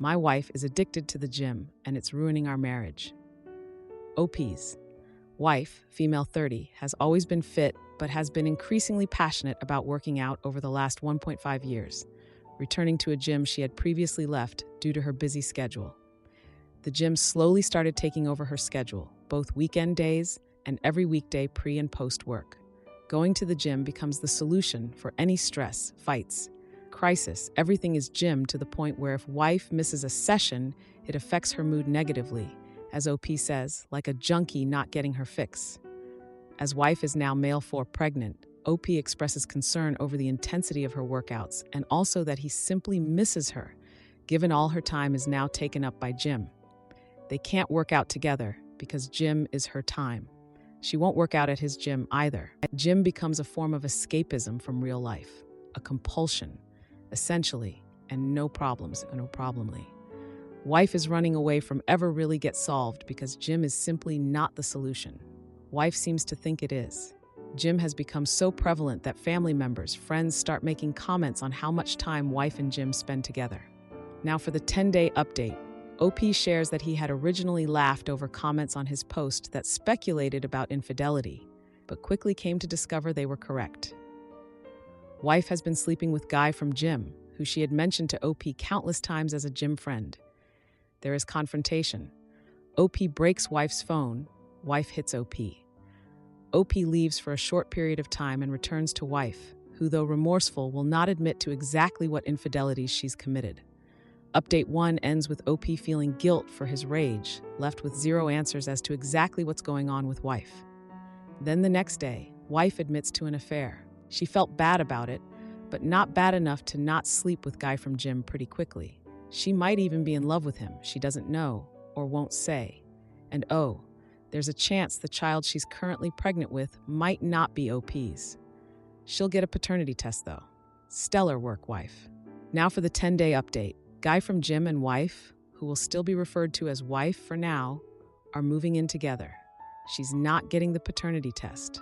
My wife is addicted to the gym, and it's ruining our marriage. OP's wife, female 30, has always been fit, but has been increasingly passionate about working out over the last 1.5 years, returning to a gym she had previously left due to her busy schedule. The gym slowly started taking over her schedule, both weekend days and every weekday pre- and post-work. Going to the gym becomes the solution for any stress, fights, crisis. Everything is gym to the point where if wife misses a session, it affects her mood negatively, as OP says, like a junkie not getting her fix. As wife is now male 4 pregnant, OP expresses concern over the intensity of her workouts and also that he simply misses her, given all her time is now taken up by gym. They can't work out together because gym is her time. She won't work out at his gym either. Gym becomes a form of escapism from real life, a compulsion, essentially, and no problemly. Wife is running away from ever really get solved because gym is simply not the solution. Wife seems to think it is. Gym has become so prevalent that family members, friends start making comments on how much time wife and gym spend together. Now for the 10-day update. OP shares that he had originally laughed over comments on his post that speculated about infidelity, but quickly came to discover they were correct. Wife has been sleeping with guy from gym, who she had mentioned to OP countless times as a gym friend. There is confrontation. OP breaks wife's phone. Wife hits OP. OP leaves for a short period of time and returns to wife, who, though remorseful, will not admit to exactly what infidelities she's committed. Update 1 ends with OP feeling guilt for his rage, left with zero answers as to exactly what's going on with wife. Then the next day, wife admits to an affair. She felt bad about it, but not bad enough to not sleep with guy from gym pretty quickly. She might even be in love with him, she doesn't know, or won't say. And there's a chance the child she's currently pregnant with might not be OP's. She'll get a paternity test though. Stellar work, wife. Now for the 10-day update. Guy from gym and wife, who will still be referred to as wife for now, are moving in together. She's not getting the paternity test.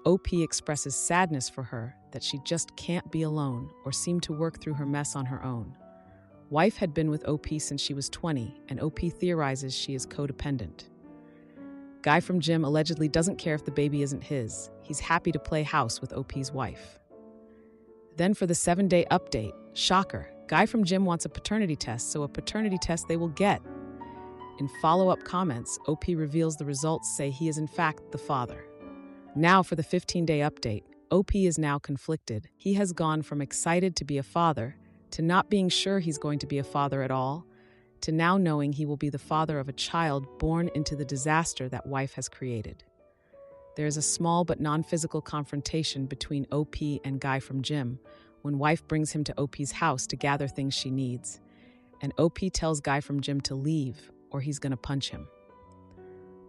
OP expresses sadness for her that she just can't be alone or seem to work through her mess on her own. Wife had been with OP since she was 20, and OP theorizes she is codependent. Guy from gym allegedly doesn't care if the baby isn't his. He's happy to play house with OP's wife. Then for the 7-day update, shocker, guy from gym wants a paternity test, so a paternity test they will get. In follow-up comments, OP reveals the results say he is in fact the father. Now for the 15-day update, OP is now conflicted. He has gone from excited to be a father, to not being sure he's going to be a father at all, to now knowing he will be the father of a child born into the disaster that wife has created. There is a small but non-physical confrontation between OP and guy from gym when wife brings him to OP's house to gather things she needs, and OP tells guy from gym to leave or he's gonna punch him.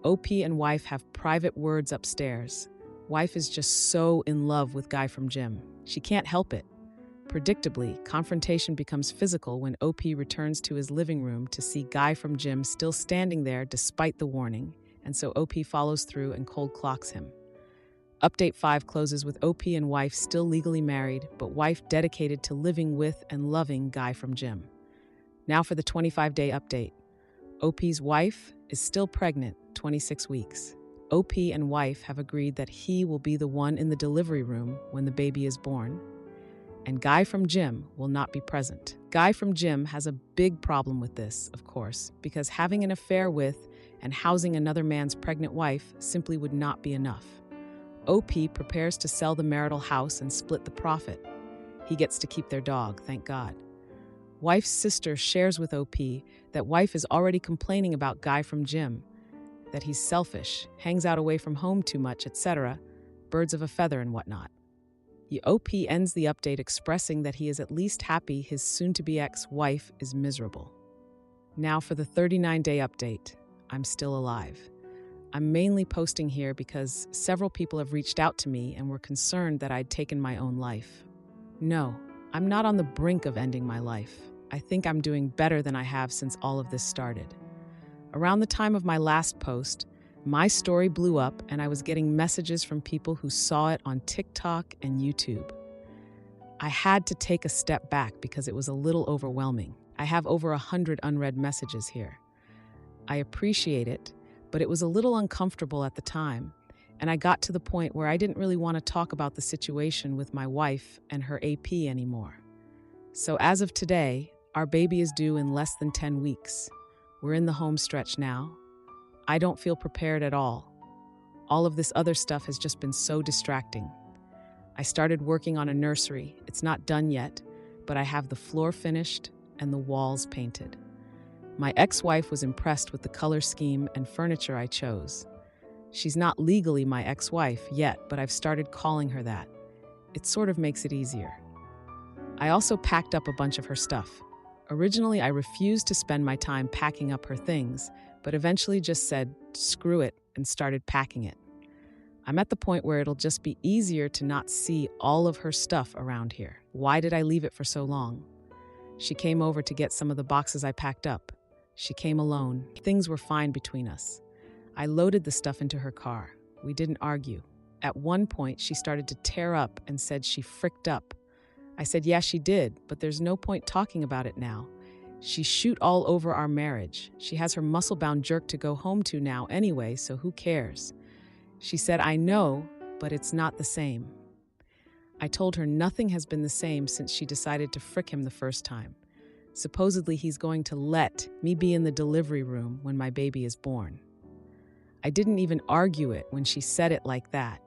OP and wife have private words upstairs. Wife is just so in love with guy from gym. She can't help it. Predictably, confrontation becomes physical when OP returns to his living room to see guy from gym still standing there despite the warning, and so OP follows through and cold clocks him. Update 5 closes with OP and wife still legally married, but wife dedicated to living with and loving guy from gym. Now for the 25-day update. OP's wife is still pregnant, 26 weeks. OP and wife have agreed that he will be the one in the delivery room when the baby is born, and guy from gym will not be present. Guy from gym has a big problem with this, of course, because having an affair with and housing another man's pregnant wife simply would not be enough. OP prepares to sell the marital house and split the profit. He gets to keep their dog, thank God. Wife's sister shares with OP that wife is already complaining about guy from gym, that he's selfish, hangs out away from home too much, etc., birds of a feather and whatnot. The OP ends the update expressing that he is at least happy his soon-to-be ex-wife is miserable. Now for the 39-day update. I'm still alive. I'm mainly posting here because several people have reached out to me and were concerned that I'd taken my own life. No, I'm not on the brink of ending my life. I think I'm doing better than I have since all of this started. Around the time of my last post, my story blew up and I was getting messages from people who saw it on TikTok and YouTube. I had to take a step back because it was a little overwhelming. I have over 100 unread messages here. I appreciate it, but it was a little uncomfortable at the time, and I got to the point where I didn't really want to talk about the situation with my wife and her AP anymore. So as of today, our baby is due in less than 10 weeks. We're in the home stretch now. I don't feel prepared at all. All of this other stuff has just been so distracting. I started working on a nursery. It's not done yet, but I have the floor finished and the walls painted. My ex-wife was impressed with the color scheme and furniture I chose. She's not legally my ex-wife yet, but I've started calling her that. It sort of makes it easier. I also packed up a bunch of her stuff. Originally, I refused to spend my time packing up her things, but eventually just said, screw it, and started packing it. I'm at the point where it'll just be easier to not see all of her stuff around here. Why did I leave it for so long? She came over to get some of the boxes I packed up. She came alone. Things were fine between us. I loaded the stuff into her car. We didn't argue. At one point, she started to tear up and said she fricked up. I said, yeah, she did, but there's no point talking about it now. She shoot all over our marriage. She has her muscle-bound jerk to go home to now anyway, so who cares? She said, I know, but it's not the same. I told her nothing has been the same since she decided to frick him the first time. Supposedly, he's going to let me be in the delivery room when my baby is born. I didn't even argue it when she said it like that,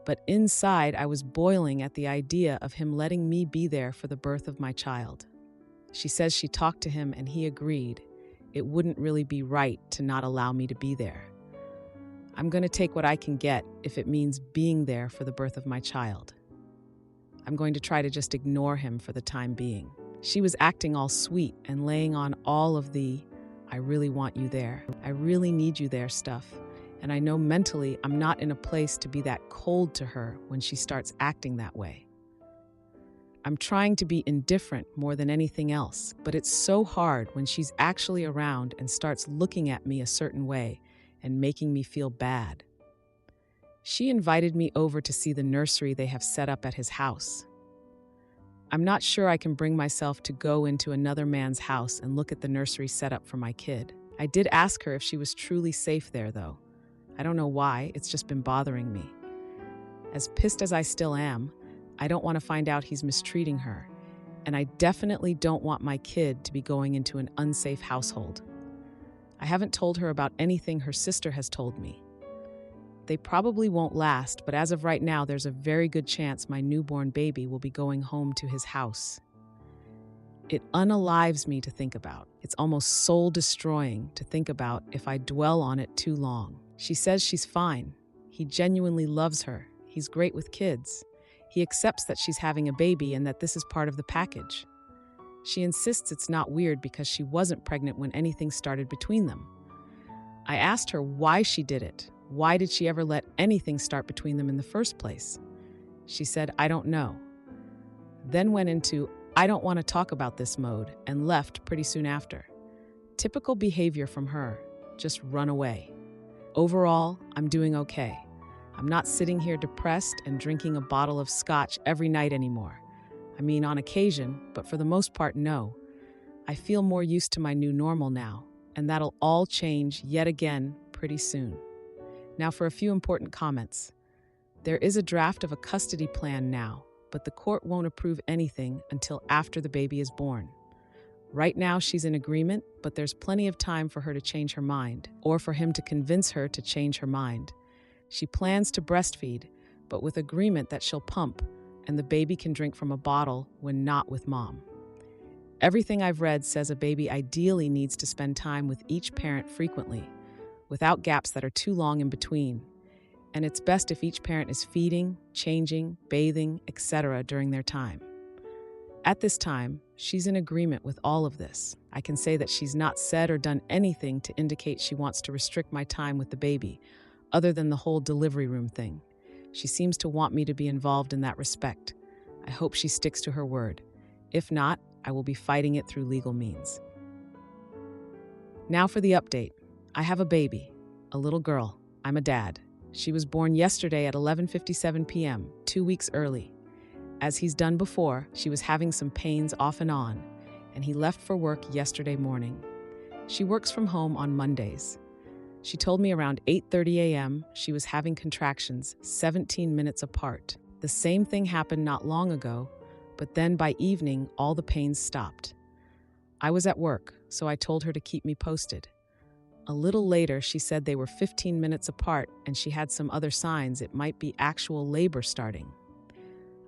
but inside I was boiling at the idea of him letting me be there for the birth of my child. She says she talked to him and he agreed. It wouldn't really be right to not allow me to be there. I'm going to take what I can get if it means being there for the birth of my child. I'm going to try to just ignore him for the time being. She was acting all sweet and laying on all of the, I really want you there, I really need you there stuff. And I know mentally I'm not in a place to be that cold to her when she starts acting that way. I'm trying to be indifferent more than anything else, but it's so hard when she's actually around and starts looking at me a certain way and making me feel bad. She invited me over to see the nursery they have set up at his house. I'm not sure I can bring myself to go into another man's house and look at the nursery set up for my kid. I did ask her if she was truly safe there, though. I don't know why, it's just been bothering me. As pissed as I still am, I don't want to find out he's mistreating her, and I definitely don't want my kid to be going into an unsafe household. I haven't told her about anything her sister has told me. They probably won't last, but as of right now, there's a very good chance my newborn baby will be going home to his house. It unalives me to think about. It's almost soul-destroying to think about if I dwell on it too long. She says she's fine. He genuinely loves her. He's great with kids. He accepts that she's having a baby and that this is part of the package. She insists it's not weird because she wasn't pregnant when anything started between them. I asked her why she did it. Why did she ever let anything start between them in the first place? She said, I don't know. Then went into, I don't want to talk about this mode, and left pretty soon after. Typical behavior from her, just run away. Overall, I'm doing okay. I'm not sitting here depressed and drinking a bottle of scotch every night anymore. I mean, on occasion, but for the most part, no. I feel more used to my new normal now, and that'll all change yet again pretty soon. Now for a few important comments. There is a draft of a custody plan now, but the court won't approve anything until after the baby is born. Right now she's in agreement, but there's plenty of time for her to change her mind, or for him to convince her to change her mind. She plans to breastfeed, but with agreement that she'll pump, and the baby can drink from a bottle when not with mom. Everything I've read says a baby ideally needs to spend time with each parent frequently, without gaps that are too long in between. And it's best if each parent is feeding, changing, bathing, etc. during their time. At this time, she's in agreement with all of this. I can say that she's not said or done anything to indicate she wants to restrict my time with the baby, other than the whole delivery room thing. She seems to want me to be involved in that respect. I hope she sticks to her word. If not, I will be fighting it through legal means. Now for the update. I have a baby, a little girl. I'm a dad. She was born yesterday at 11:57 p.m., 2 weeks early. As he's done before, she was having some pains off and on, and he left for work yesterday morning. She works from home on Mondays. She told me around 8:30 a.m. she was having contractions 17 minutes apart. The same thing happened not long ago, but then by evening, all the pains stopped. I was at work, so I told her to keep me posted. A little later, she said they were 15 minutes apart and she had some other signs it might be actual labor starting.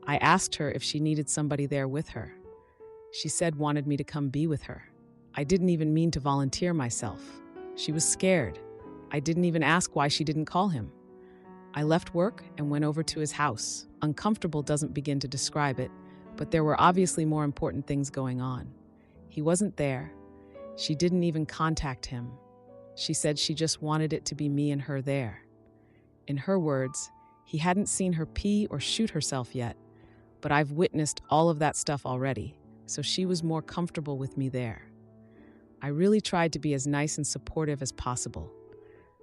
I asked her if she needed somebody there with her. She said wanted me to come be with her. I didn't even mean to volunteer myself. She was scared. I didn't even ask why she didn't call him. I left work and went over to his house. Uncomfortable doesn't begin to describe it, but there were obviously more important things going on. He wasn't there. She didn't even contact him. She said she just wanted it to be me and her there. In her words, he hadn't seen her pee or shoot herself yet, but I've witnessed all of that stuff already, so she was more comfortable with me there. I really tried to be as nice and supportive as possible.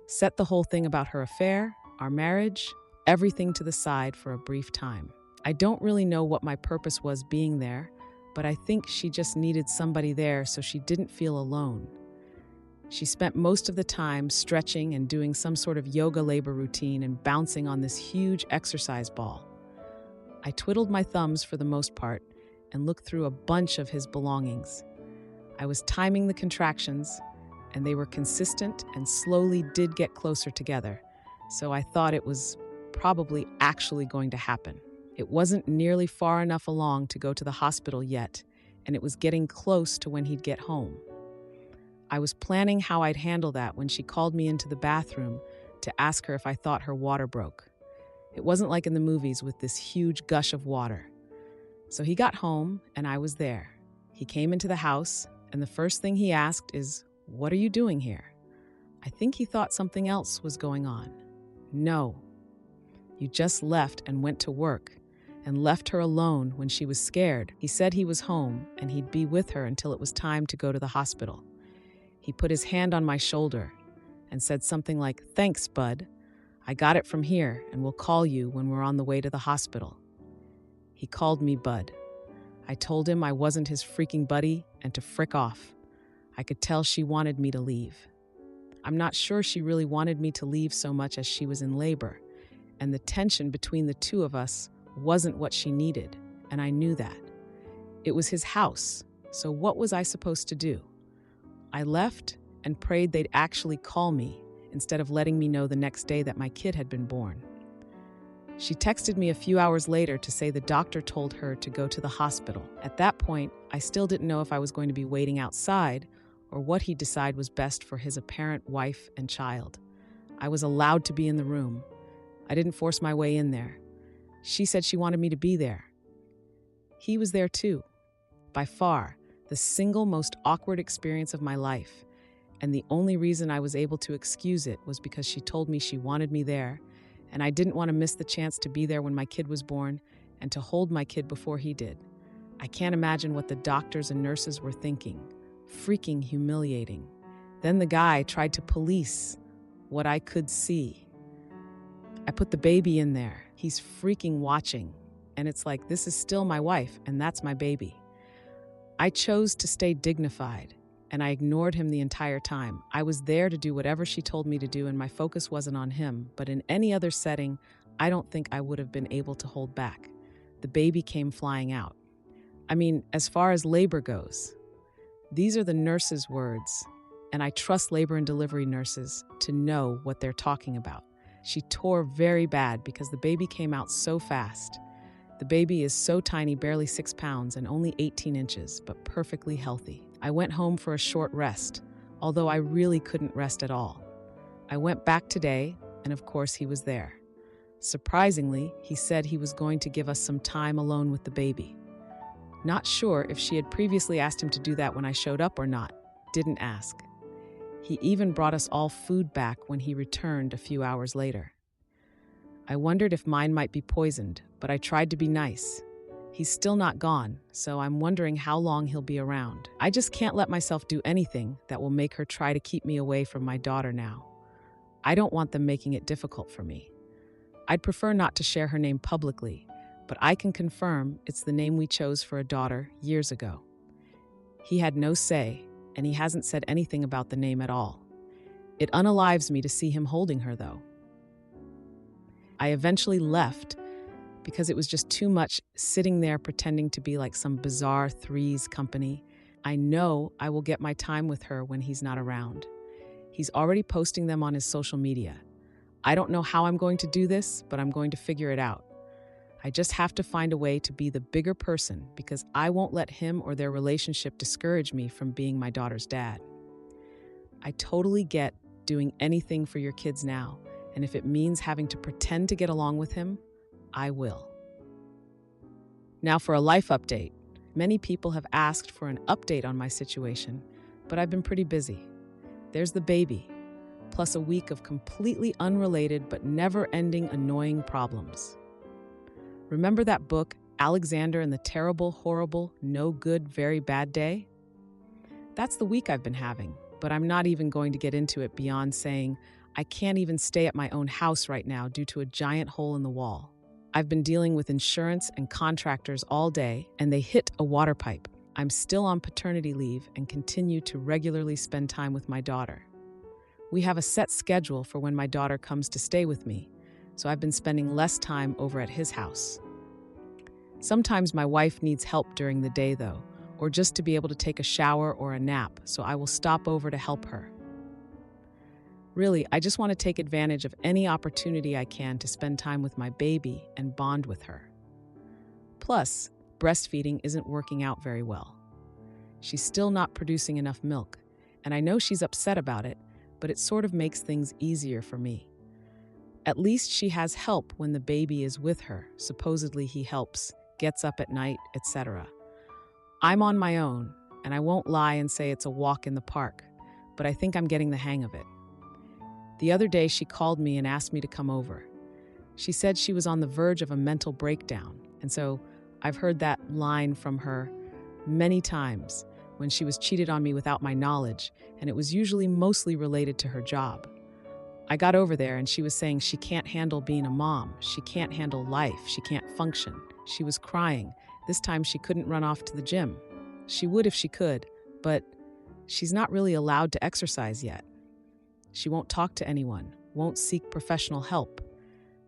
Set the whole thing about her affair, our marriage, everything to the side for a brief time. I don't really know what my purpose was being there, but I think she just needed somebody there so she didn't feel alone. She spent most of the time stretching and doing some sort of yoga labor routine and bouncing on this huge exercise ball. I twiddled my thumbs for the most part and looked through a bunch of his belongings. I was timing the contractions, and they were consistent and slowly did get closer together, so I thought it was probably actually going to happen. It wasn't nearly far enough along to go to the hospital yet, and it was getting close to when he'd get home. I was planning how I'd handle that when she called me into the bathroom to ask her if I thought her water broke. It wasn't like in the movies with this huge gush of water. So he got home, and I was there. He came into the house, and the first thing he asked is, "What are you doing here?" I think he thought something else was going on. "No. You just left and went to work, and left her alone when she was scared." He said he was home, and he'd be with her until it was time to go to the hospital. He put his hand on my shoulder and said something like, "Thanks, bud. I got it from here, and we'll call you when we're on the way to the hospital." He called me bud. I told him I wasn't his freaking buddy and to frick off. I could tell she wanted me to leave. I'm not sure she really wanted me to leave so much as she was in labor, and the tension between the two of us wasn't what she needed, and I knew that. It was his house, so what was I supposed to do? I left and prayed they'd actually call me instead of letting me know the next day that my kid had been born. She texted me a few hours later to say the doctor told her to go to the hospital. At that point, I still didn't know if I was going to be waiting outside or what he'd decide was best for his apparent wife and child. I was allowed to be in the room. I didn't force my way in there. She said she wanted me to be there. He was there too. By far, the single most awkward experience of my life, and the only reason I was able to excuse it was because she told me she wanted me there, and I didn't want to miss the chance to be there when my kid was born and to hold my kid before he did. I can't imagine what the doctors and nurses were thinking. Freaking humiliating. Then the guy tried to police what I could see. I put the baby in there. He's freaking watching, and it's like, this is still my wife, and that's my baby. I chose to stay dignified, and I ignored him the entire time. I was there to do whatever she told me to do, and my focus wasn't on him, but in any other setting, I don't think I would have been able to hold back. The baby came flying out. I mean, as far as labor goes, these are the nurses' words, and I trust labor and delivery nurses to know what they're talking about. She tore very bad because the baby came out so fast. The baby is so tiny, barely 6 pounds and only 18 inches, but perfectly healthy. I went home for a short rest, although I really couldn't rest at all. I went back today, and of course he was there. Surprisingly, he said he was going to give us some time alone with the baby. Not sure if she had previously asked him to do that when I showed up or not. Didn't ask. He even brought us all food back when he returned a few hours later. I wondered if mine might be poisoned, but I tried to be nice. He's still not gone, so I'm wondering how long he'll be around. I just can't let myself do anything that will make her try to keep me away from my daughter now. I don't want them making it difficult for me. I'd prefer not to share her name publicly, but I can confirm it's the name we chose for a daughter years ago. He had no say, and he hasn't said anything about the name at all. It unalives me to see him holding her, though. I eventually left because it was just too much sitting there pretending to be like some bizarre threes company. I know I will get my time with her when he's not around. He's already posting them on his social media. I don't know how I'm going to do this, but I'm going to figure it out. I just have to find a way to be the bigger person because I won't let him or their relationship discourage me from being my daughter's dad. I totally get doing anything for your kids now, and if it means having to pretend to get along with him, I will. Now for a life update. Many people have asked for an update on my situation, but I've been pretty busy. There's the baby, plus a week of completely unrelated but never-ending annoying problems. Remember that book, Alexander and the Terrible, Horrible, No Good, Very Bad Day? That's the week I've been having, but I'm not even going to get into it beyond saying I can't even stay at my own house right now due to a giant hole in the wall. I've been dealing with insurance and contractors all day, and they hit a water pipe. I'm still on paternity leave and continue to regularly spend time with my daughter. We have a set schedule for when my daughter comes to stay with me, so I've been spending less time over at his house. Sometimes my wife needs help during the day, though, or just to be able to take a shower or a nap, so I will stop over to help her. Really, I just want to take advantage of any opportunity I can to spend time with my baby and bond with her. Plus, breastfeeding isn't working out very well. She's still not producing enough milk, and I know she's upset about it, but it sort of makes things easier for me. At least she has help when the baby is with her. Supposedly he helps, gets up at night, etc. I'm on my own, and I won't lie and say it's a walk in the park, but I think I'm getting the hang of it. The other day she called me and asked me to come over. She said she was on the verge of a mental breakdown, and so I've heard that line from her many times when she was cheated on me without my knowledge, and it was usually mostly related to her job. I got over there and she was saying she can't handle being a mom, she can't handle life, she can't function. She was crying. This time she couldn't run off to the gym. She would if she could, but she's not really allowed to exercise yet. She won't talk to anyone, won't seek professional help.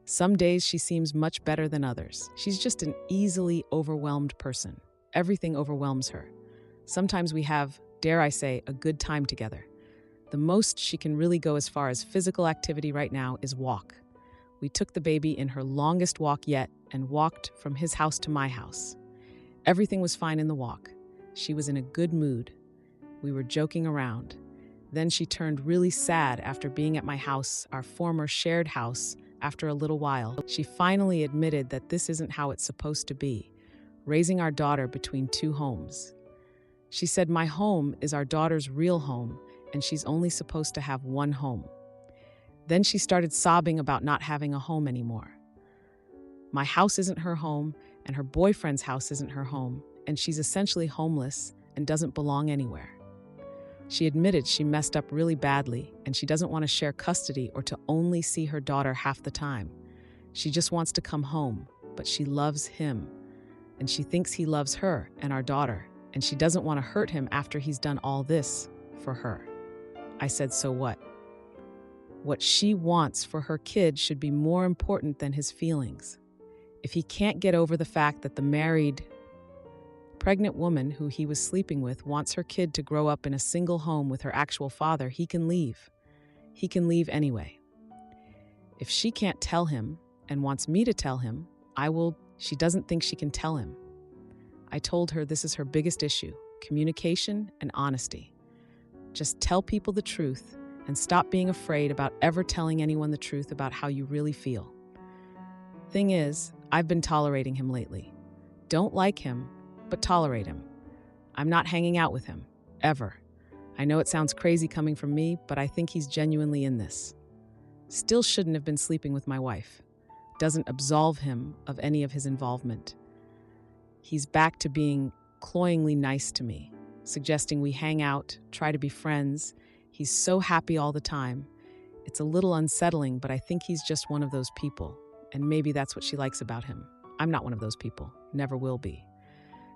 Some days she seems much better than others. She's just an easily overwhelmed person. Everything overwhelms her. Sometimes we have, dare I say, a good time together. The most she can really go as far as physical activity right now is walk. We took the baby in her longest walk yet and walked from his house to my house. Everything was fine in the walk. She was in a good mood. We were joking around. Then she turned really sad after being at my house, our former shared house, after a little while. She finally admitted that this isn't how it's supposed to be, raising our daughter between two homes. She said my home is our daughter's real home, and she's only supposed to have one home. Then she started sobbing about not having a home anymore. My house isn't her home, and her boyfriend's house isn't her home, and she's essentially homeless and doesn't belong anywhere. She admitted she messed up really badly, and she doesn't want to share custody or to only see her daughter half the time. She just wants to come home, but she loves him, and she thinks he loves her and our daughter, and she doesn't want to hurt him after he's done all this for her. I said, so what? What she wants for her kid should be more important than his feelings. If he can't get over the fact that the married, pregnant woman who he was sleeping with wants her kid to grow up in a single home with her actual father, he can leave. He can leave anyway. If she can't tell him and wants me to tell him, I will. She doesn't think she can tell him. I told her this is her biggest issue, communication and honesty. Just tell people the truth and stop being afraid about ever telling anyone the truth about how you really feel. Thing is, I've been tolerating him lately. Don't like him, but tolerate him. I'm not hanging out with him, ever. I know it sounds crazy coming from me, but I think he's genuinely in this. Still shouldn't have been sleeping with my wife. Doesn't absolve him of any of his involvement. He's back to being cloyingly nice to me, suggesting we hang out, try to be friends. He's so happy all the time. It's a little unsettling, but I think he's just one of those people, and maybe that's what she likes about him. I'm not one of those people, never will be.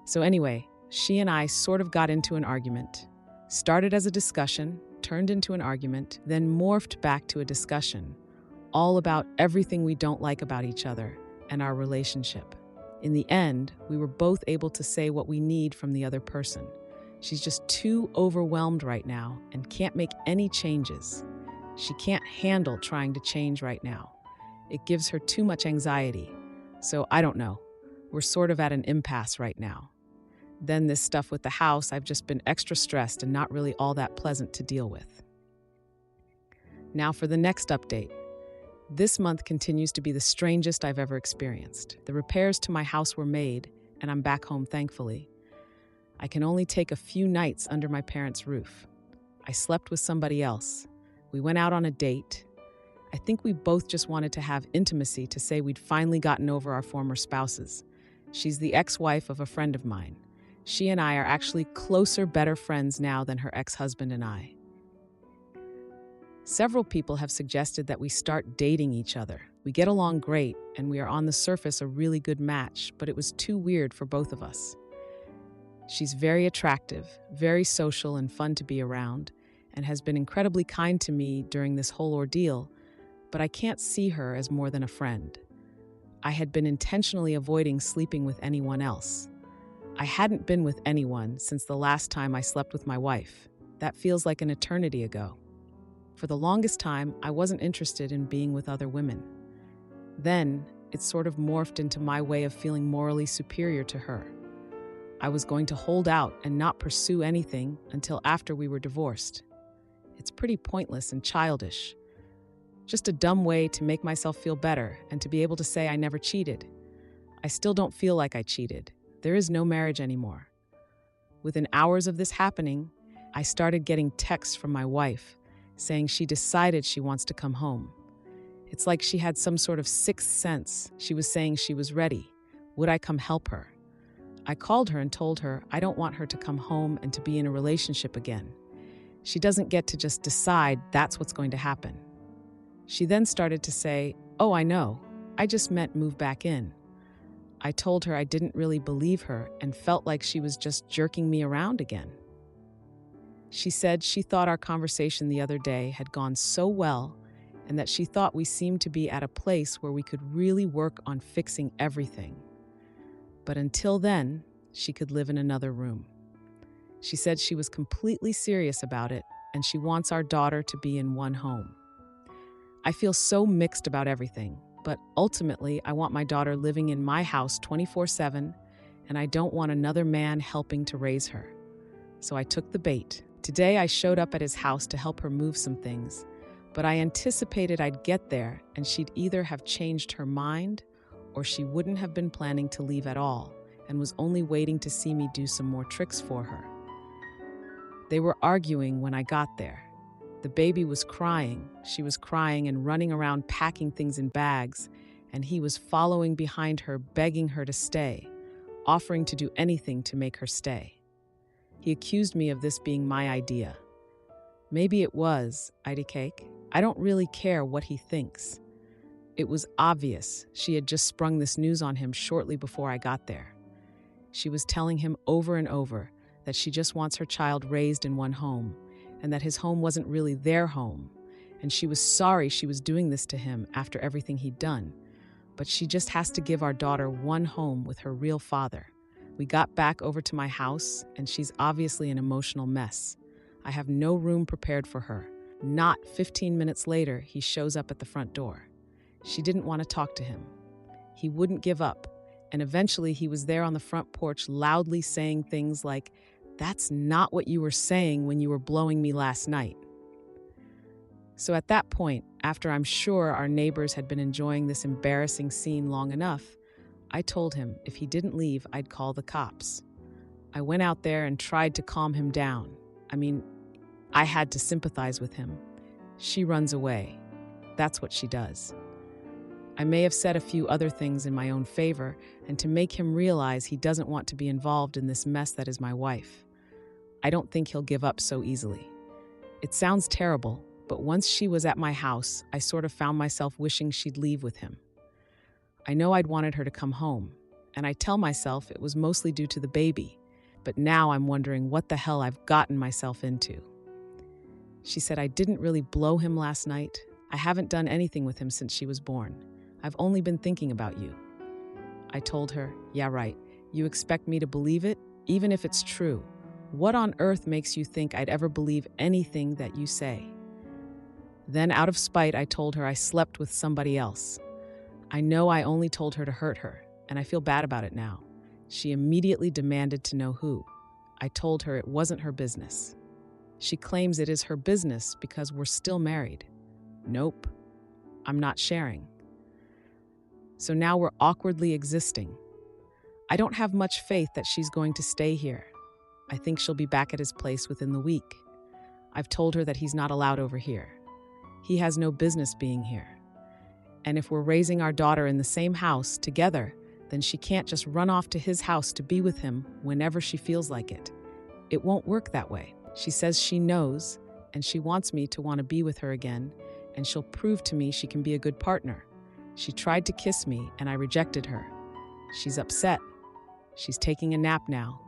So anyway, She and I sort of got into an argument. Started as a discussion, turned into an argument, then morphed back to a discussion, all about everything we don't like about each other and our relationship. In the end, we were both able to say what we need from the other person. She's just too overwhelmed right now and can't make any changes. She can't handle trying to change right now. It gives her too much anxiety. So I don't know. We're sort of at an impasse right now. Then this stuff with the house, I've just been extra stressed and not really all that pleasant to deal with. Now for the next update. This month continues to be the strangest I've ever experienced. The repairs to my house were made, and I'm back home thankfully. I can only take a few nights under my parents' roof. I slept with somebody else. We went out on a date. I think we both just wanted to have intimacy to say we'd finally gotten over our former spouses. She's the ex-wife of a friend of mine. She and I are actually closer, better friends now than her ex-husband and I. Several people have suggested that we start dating each other. We get along great, and we are on the surface a really good match, but it was too weird for both of us. She's very attractive, very social and fun to be around, and has been incredibly kind to me during this whole ordeal, but I can't see her as more than a friend. I had been intentionally avoiding sleeping with anyone else. I hadn't been with anyone since the last time I slept with my wife. That feels like an eternity ago. For the longest time, I wasn't interested in being with other women. Then, it sort of morphed into my way of feeling morally superior to her. I was going to hold out and not pursue anything until after we were divorced. It's pretty pointless and childish. Just a dumb way to make myself feel better and to be able to say I never cheated. I still don't feel like I cheated. There is no marriage anymore. Within hours of this happening, I started getting texts from my wife saying she decided she wants to come home. It's like she had some sort of sixth sense. She was saying she was ready. Would I come help her? I called her and told her I don't want her to come home and to be in a relationship again. She doesn't get to just decide that's what's going to happen. She then started to say, "Oh, I know. I just meant move back in." I told her I didn't really believe her and felt like she was just jerking me around again. She said she thought our conversation the other day had gone so well and that she thought we seemed to be at a place where we could really work on fixing everything. But until then, she could live in another room. She said she was completely serious about it and she wants our daughter to be in one home. I feel so mixed about everything, but ultimately I want my daughter living in my house 24/7 and I don't want another man helping to raise her. So I took the bait. Today I showed up at his house to help her move some things, but I anticipated I'd get there and she'd either have changed her mind or she wouldn't have been planning to leave at all and was only waiting to see me do some more tricks for her. They were arguing when I got there. The baby was crying. She was crying and running around packing things in bags, and he was following behind her, begging her to stay, offering to do anything to make her stay. He accused me of this being my idea. Maybe it was, Addict. I don't really care what he thinks. It was obvious she had just sprung this news on him shortly before I got there. She was telling him over and over that she just wants her child raised in one home, and that his home wasn't really their home, and she was sorry she was doing this to him after everything he'd done, but she just has to give our daughter one home with her real father. We got back over to my house, and she's obviously an emotional mess. I have no room prepared for her. Not 15 minutes later, he shows up at the front door. She didn't want to talk to him. He wouldn't give up, and eventually he was there on the front porch loudly saying things like, "That's not what you were saying when you were blowing me last night." So at that point, after I'm sure our neighbors had been enjoying this embarrassing scene long enough, I told him if he didn't leave, I'd call the cops. I went out there and tried to calm him down. I had to sympathize with him. She runs away. That's what she does. I may have said a few other things in my own favor and to make him realize he doesn't want to be involved in this mess that is my wife. I don't think he'll give up so easily. It sounds terrible, but once she was at my house, I sort of found myself wishing she'd leave with him. I know I'd wanted her to come home, and I tell myself it was mostly due to the baby, but now I'm wondering what the hell I've gotten myself into. She said, I didn't really blow him last night. I haven't done anything with him since she was born. I've only been thinking about you. I told her, yeah, right. You expect me to believe it, even if it's true. What on earth makes you think I'd ever believe anything that you say? Then, out of spite, I told her I slept with somebody else. I know I only told her to hurt her, and I feel bad about it now. She immediately demanded to know who. I told her it wasn't her business. She claims it is her business because we're still married. Nope, I'm not sharing. So now we're awkwardly existing. I don't have much faith that she's going to stay here. I think she'll be back at his place within the week. I've told her that he's not allowed over here. He has no business being here. And if we're raising our daughter in the same house together, then she can't just run off to his house to be with him whenever she feels like it. It won't work that way. She says she knows, and she wants me to want to be with her again, and she'll prove to me she can be a good partner. She tried to kiss me, and I rejected her. She's upset. She's taking a nap now.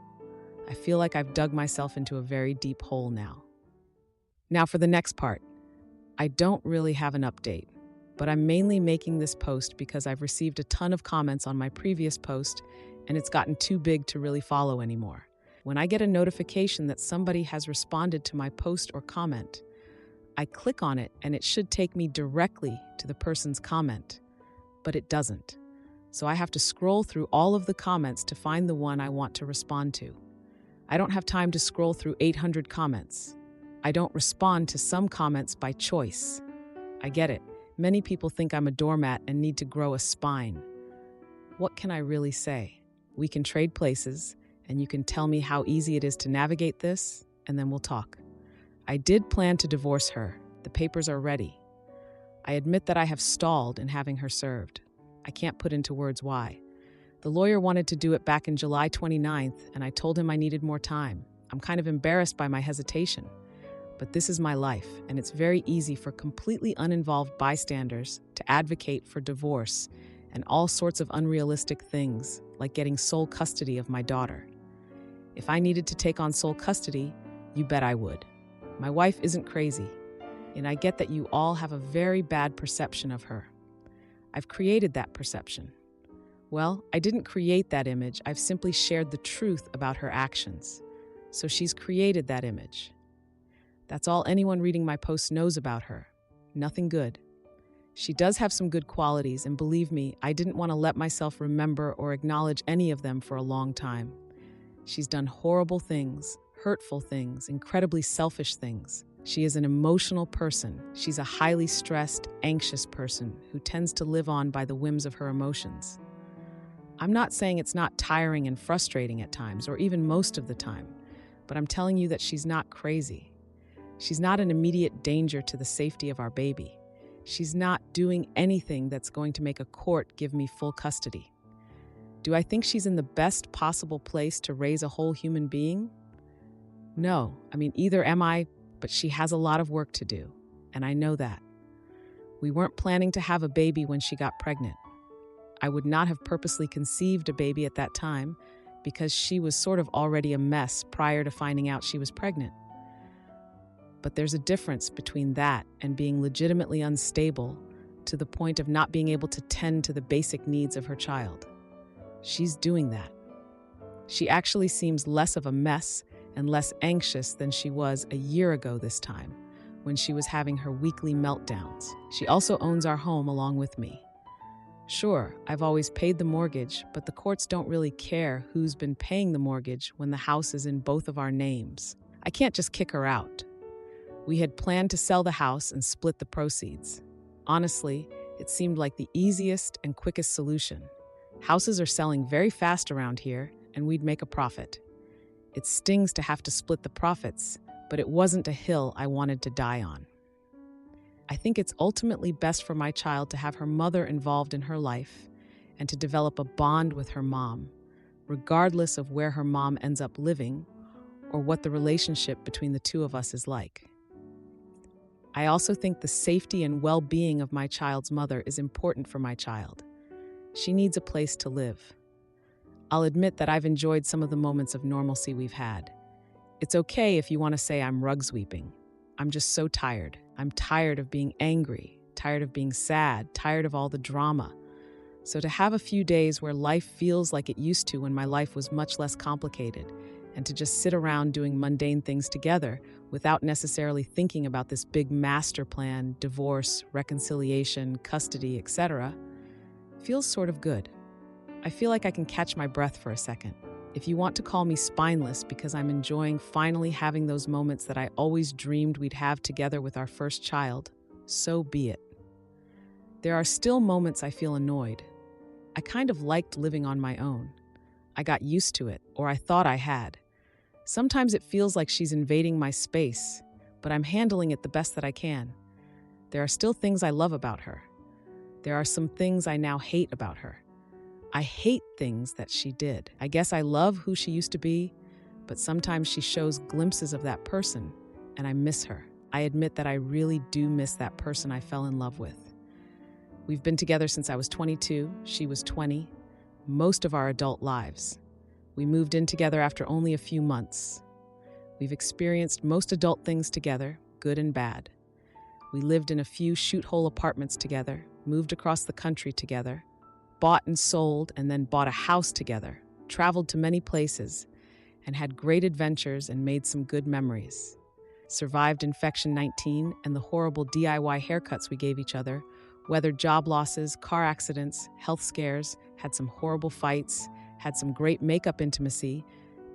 I feel like I've dug myself into a very deep hole now. Now for the next part. I don't really have an update, but I'm mainly making this post because I've received a ton of comments on my previous post, and it's gotten too big to really follow anymore. When I get a notification that somebody has responded to my post or comment, I click on it and it should take me directly to the person's comment, but it doesn't. So I have to scroll through all of the comments to find the one I want to respond to. I don't have time to scroll through 800 comments. I don't respond to some comments by choice. I get it. Many people think I'm a doormat and need to grow a spine. What can I really say? We can trade places, and you can tell me how easy it is to navigate this, and then we'll talk. I did plan to divorce her. The papers are ready. I admit that I have stalled in having her served. I can't put into words why. The lawyer wanted to do it back in July 29th, and I told him I needed more time. I'm kind of embarrassed by my hesitation. But this is my life, and it's very easy for completely uninvolved bystanders to advocate for divorce and all sorts of unrealistic things, like getting sole custody of my daughter. If I needed to take on sole custody, you bet I would. My wife isn't crazy, and I get that you all have a very bad perception of her. I've created that perception. Well, I didn't create that image, I've simply shared the truth about her actions. So she's created that image. That's all anyone reading my post knows about her. Nothing good. She does have some good qualities, and believe me, I didn't want to let myself remember or acknowledge any of them for a long time. She's done horrible things, hurtful things, incredibly selfish things. She is an emotional person. She's a highly stressed, anxious person who tends to live on by the whims of her emotions. I'm not saying it's not tiring and frustrating at times, or even most of the time, but I'm telling you that she's not crazy. She's not an immediate danger to the safety of our baby. She's not doing anything that's going to make a court give me full custody. Do I think she's in the best possible place to raise a whole human being? No, either am I, but she has a lot of work to do, and I know that. We weren't planning to have a baby when she got pregnant. I would not have purposely conceived a baby at that time because she was sort of already a mess prior to finding out she was pregnant. But there's a difference between that and being legitimately unstable to the point of not being able to tend to the basic needs of her child. She's doing that. She actually seems less of a mess and less anxious than she was a year ago this time, when she was having her weekly meltdowns. She also owns our home along with me. Sure, I've always paid the mortgage, but the courts don't really care who's been paying the mortgage when the house is in both of our names. I can't just kick her out. We had planned to sell the house and split the proceeds. Honestly, it seemed like the easiest and quickest solution. Houses are selling very fast around here, and we'd make a profit. It stings to have to split the profits, but it wasn't a hill I wanted to die on. I think it's ultimately best for my child to have her mother involved in her life and to develop a bond with her mom, regardless of where her mom ends up living or what the relationship between the two of us is like. I also think the safety and well-being of my child's mother is important for my child. She needs a place to live. I'll admit that I've enjoyed some of the moments of normalcy we've had. It's okay if you want to say I'm rug sweeping. I'm just so tired. I'm tired of being angry, tired of being sad, tired of all the drama. So to have a few days where life feels like it used to when my life was much less complicated, and to just sit around doing mundane things together without necessarily thinking about this big master plan, divorce, reconciliation, custody, etc., feels sort of good. I feel like I can catch my breath for a second. If you want to call me spineless because I'm enjoying finally having those moments that I always dreamed we'd have together with our first child, so be it. There are still moments I feel annoyed. I kind of liked living on my own. I got used to it, or I thought I had. Sometimes it feels like she's invading my space, but I'm handling it the best that I can. There are still things I love about her. There are some things I now hate about her. I hate things that she did. I guess I love who she used to be, but sometimes she shows glimpses of that person, and I miss her. I admit that I really do miss that person I fell in love with. We've been together since I was 22, she was 20, most of our adult lives. We moved in together after only a few months. We've experienced most adult things together, good and bad. We lived in a few shoot-hole apartments together, moved across the country together, bought and sold and then bought a house together, traveled to many places, and had great adventures and made some good memories. Survived Infection 19 and the horrible DIY haircuts we gave each other, weathered job losses, car accidents, health scares, had some horrible fights, had some great makeup intimacy,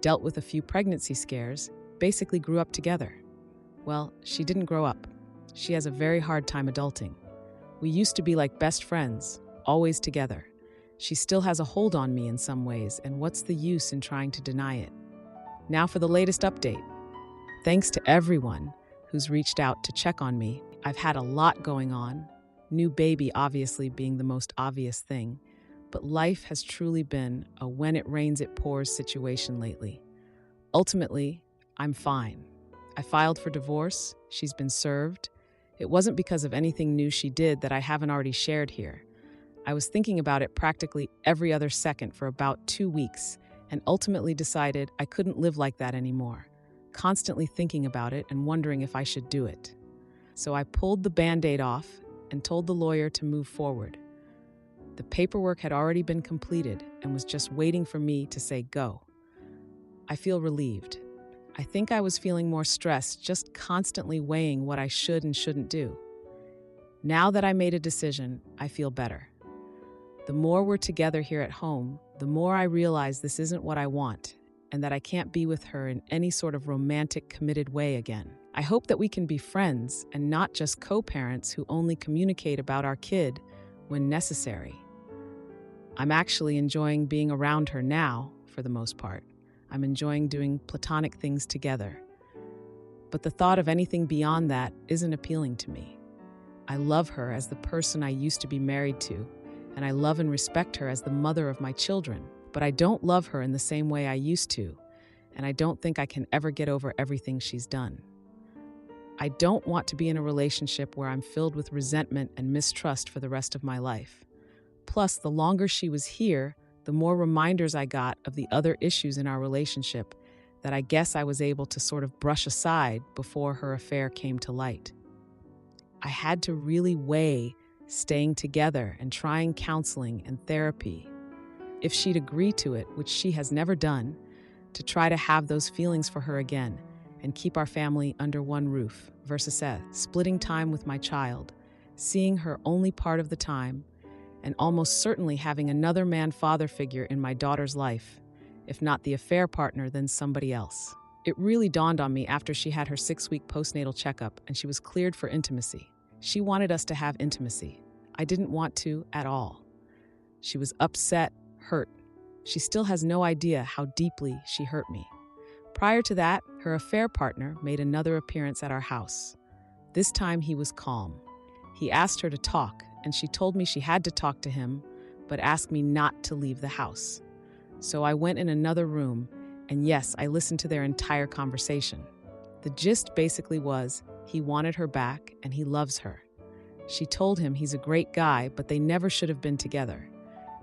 dealt with a few pregnancy scares, basically grew up together. Well, she didn't grow up. She has a very hard time adulting. We used to be like best friends, always together. She still has a hold on me in some ways, and what's the use in trying to deny it? Now for the latest update. Thanks to everyone who's reached out to check on me. I've had a lot going on, new baby obviously being the most obvious thing, but life has truly been a when it rains it pours situation lately. Ultimately, I'm fine. I filed for divorce, she's been served. It wasn't because of anything new she did that I haven't already shared here. I was thinking about it practically every other second for about 2 weeks and ultimately decided I couldn't live like that anymore, constantly thinking about it and wondering if I should do it. So I pulled the Band-Aid off and told the lawyer to move forward. The paperwork had already been completed and was just waiting for me to say go. I feel relieved. I think I was feeling more stressed, just constantly weighing what I should and shouldn't do. Now that I made a decision, I feel better. The more we're together here at home, the more I realize this isn't what I want, and that I can't be with her in any sort of romantic, committed way again. I hope that we can be friends and not just co-parents who only communicate about our kid when necessary. I'm actually enjoying being around her now, for the most part. I'm enjoying doing platonic things together. But the thought of anything beyond that isn't appealing to me. I love her as the person I used to be married to, and I love and respect her as the mother of my children, but I don't love her in the same way I used to, and I don't think I can ever get over everything she's done. I don't want to be in a relationship where I'm filled with resentment and mistrust for the rest of my life. Plus, the longer she was here, the more reminders I got of the other issues in our relationship that I guess I was able to sort of brush aside before her affair came to light. I had to really weigh staying together and trying counseling and therapy, if she'd agree to it, which she has never done, to try to have those feelings for her again and keep our family under one roof versus splitting time with my child, seeing her only part of the time, and almost certainly having another man-father figure in my daughter's life, if not the affair partner, then somebody else. It really dawned on me after she had her 6-week postnatal checkup and she was cleared for intimacy. She wanted us to have intimacy. I didn't want to at all. She was upset, hurt. She still has no idea how deeply she hurt me. Prior to that, her affair partner made another appearance at our house. This time he was calm. He asked her to talk, and she told me she had to talk to him, but asked me not to leave the house. So I went in another room, and yes, I listened to their entire conversation. The gist basically was, he wanted her back, and he loves her. She told him he's a great guy, but they never should have been together.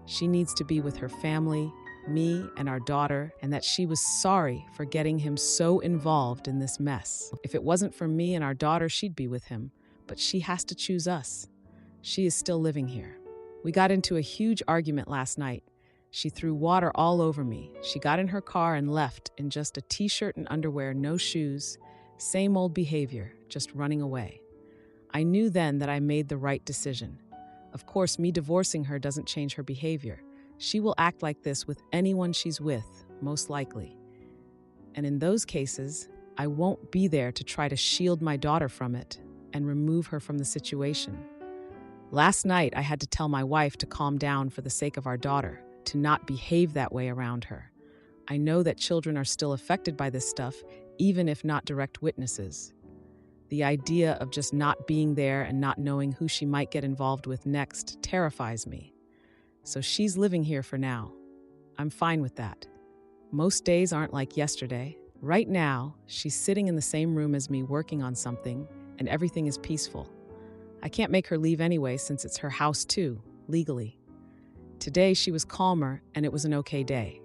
She needs to be with her family, me and our daughter, and that she was sorry for getting him so involved in this mess. If it wasn't for me and our daughter, she'd be with him, but she has to choose us. She is still living here. We got into a huge argument last night. She threw water all over me. She got in her car and left in just a t-shirt and underwear, no shoes, same old behavior, just running away. I knew then that I made the right decision. Of course, me divorcing her doesn't change her behavior. She will act like this with anyone she's with, most likely. And in those cases, I won't be there to try to shield my daughter from it and remove her from the situation. Last night, I had to tell my wife to calm down for the sake of our daughter, to not behave that way around her. I know that children are still affected by this stuff, even if not direct witnesses. The idea of just not being there and not knowing who she might get involved with next terrifies me. So she's living here for now. I'm fine with that. Most days aren't like yesterday. Right now, she's sitting in the same room as me working on something, and everything is peaceful. I can't make her leave anyway since it's her house too, legally. Today she was calmer and it was an okay day.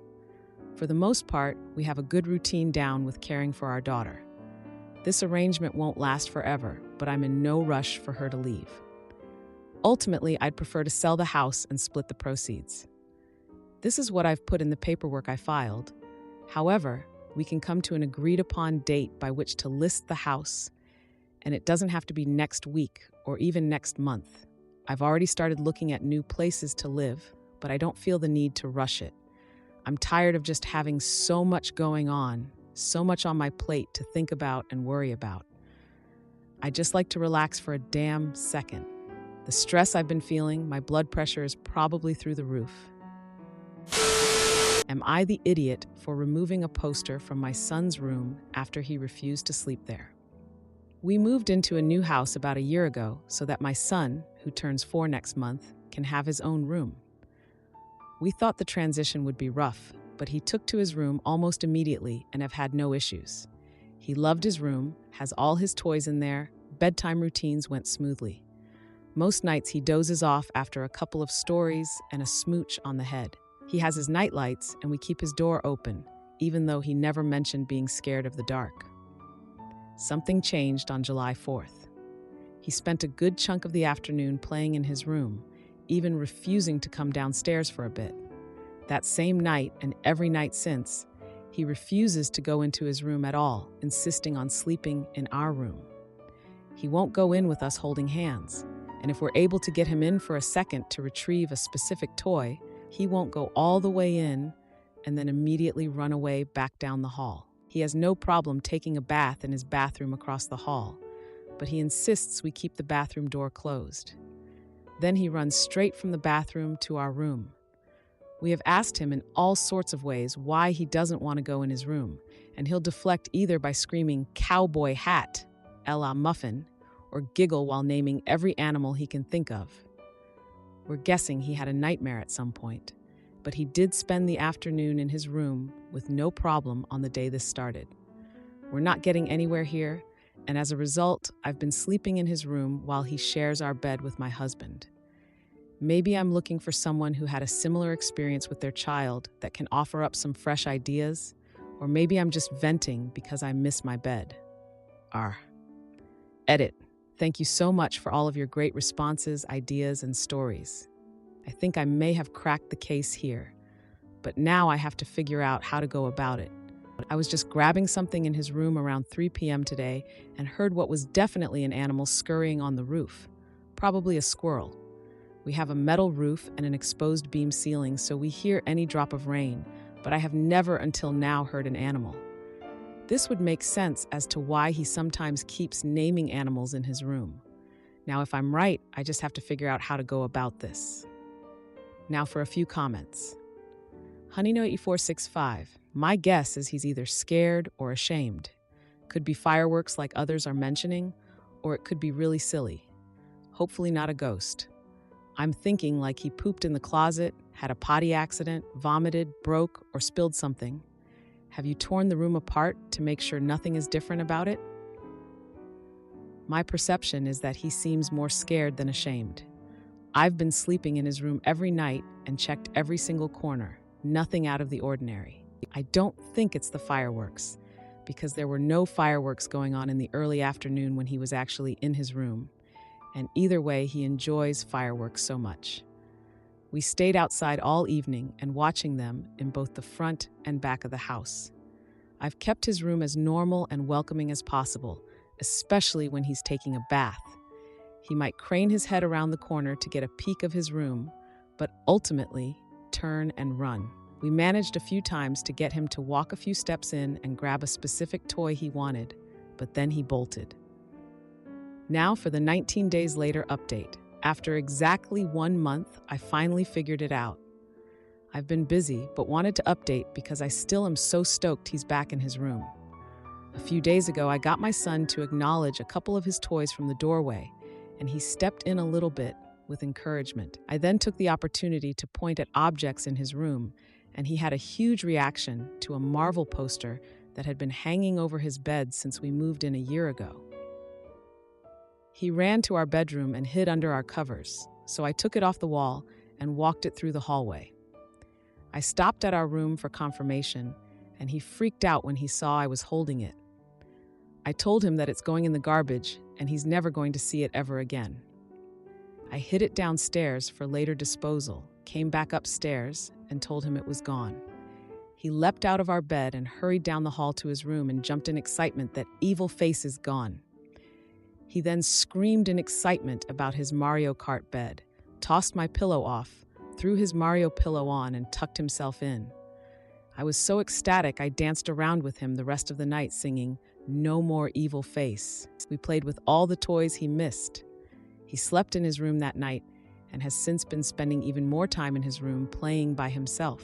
For the most part, we have a good routine down with caring for our daughter. This arrangement won't last forever, but I'm in no rush for her to leave. Ultimately, I'd prefer to sell the house and split the proceeds. This is what I've put in the paperwork I filed. However, we can come to an agreed-upon date by which to list the house, and it doesn't have to be next week or even next month. I've already started looking at new places to live, but I don't feel the need to rush it. I'm tired of just having so much going on, so much on my plate to think about and worry about. I'd just like to relax for a damn second. The stress I've been feeling, my blood pressure is probably through the roof. Am I the idiot for removing a poster from my son's room after he refused to sleep there? We moved into a new house about a year ago so that my son, who turns 4 next month, can have his own room. We thought the transition would be rough, but he took to his room almost immediately and have had no issues. He loved his room, has all his toys in there, bedtime routines went smoothly. Most nights he dozes off after a couple of stories and a smooch on the head. He has his night lights and we keep his door open, even though he never mentioned being scared of the dark. Something changed on July 4th. He spent a good chunk of the afternoon playing in his room, even refusing to come downstairs for a bit. That same night and every night since, he refuses to go into his room at all, insisting on sleeping in our room. He won't go in with us holding hands, and if we're able to get him in for a second to retrieve a specific toy, he won't go all the way in and then immediately run away back down the hall. He has no problem taking a bath in his bathroom across the hall, but he insists we keep the bathroom door closed. Then he runs straight from the bathroom to our room. We have asked him in all sorts of ways why he doesn't want to go in his room, and he'll deflect either by screaming "cowboy hat," a la Muffin, or giggle while naming every animal he can think of. We're guessing he had a nightmare at some point, but he did spend the afternoon in his room with no problem on the day this started. We're not getting anywhere here, and as a result, I've been sleeping in his room while he shares our bed with my husband. Maybe I'm looking for someone who had a similar experience with their child that can offer up some fresh ideas, or maybe I'm just venting because I miss my bed. Edit. Thank you so much for all of your great responses, ideas, and stories. I think I may have cracked the case here, but now I have to figure out how to go about it. I was just grabbing something in his room around 3 p.m. today and heard what was definitely an animal scurrying on the roof, probably a squirrel. We have a metal roof and an exposed beam ceiling, so we hear any drop of rain, but I have never until now heard an animal. This would make sense as to why he sometimes keeps naming animals in his room. Now, if I'm right, I just have to figure out how to go about this. Now for a few comments. Honeyno8465. My guess is he's either scared or ashamed. Could be fireworks like others are mentioning, or it could be really silly. Hopefully not a ghost. I'm thinking like he pooped in the closet, had a potty accident, vomited, broke, or spilled something. Have you torn the room apart to make sure nothing is different about it? My perception is that he seems more scared than ashamed. I've been sleeping in his room every night and checked every single corner. Nothing out of the ordinary. I don't think it's the fireworks, because there were no fireworks going on in the early afternoon when he was actually in his room. And either way, he enjoys fireworks so much. We stayed outside all evening and watching them in both the front and back of the house. I've kept his room as normal and welcoming as possible, especially when he's taking a bath. He might crane his head around the corner to get a peek of his room, but ultimately turn and run. We managed a few times to get him to walk a few steps in and grab a specific toy he wanted, but then he bolted. Now for the 19 days later update. After exactly 1 month, I finally figured it out. I've been busy, but wanted to update because I still am so stoked he's back in his room. A few days ago, I got my son to acknowledge a couple of his toys from the doorway, and he stepped in a little bit with encouragement. I then took the opportunity to point at objects in his room, and he had a huge reaction to a Marvel poster that had been hanging over his bed since we moved in a year ago. He ran to our bedroom and hid under our covers, so I took it off the wall and walked it through the hallway. I stopped at our room for confirmation, and he freaked out when he saw I was holding it. I told him that it's going in the garbage and he's never going to see it ever again. I hid it downstairs for later disposal, came back upstairs, and told him it was gone. He leapt out of our bed and hurried down the hall to his room and jumped in excitement that evil face is gone. He then screamed in excitement about his Mario Kart bed, tossed my pillow off, threw his Mario pillow on, and tucked himself in. I was so ecstatic I danced around with him the rest of the night singing, "No More Evil Face." We played with all the toys he missed. He slept in his room that night and has since been spending even more time in his room playing by himself.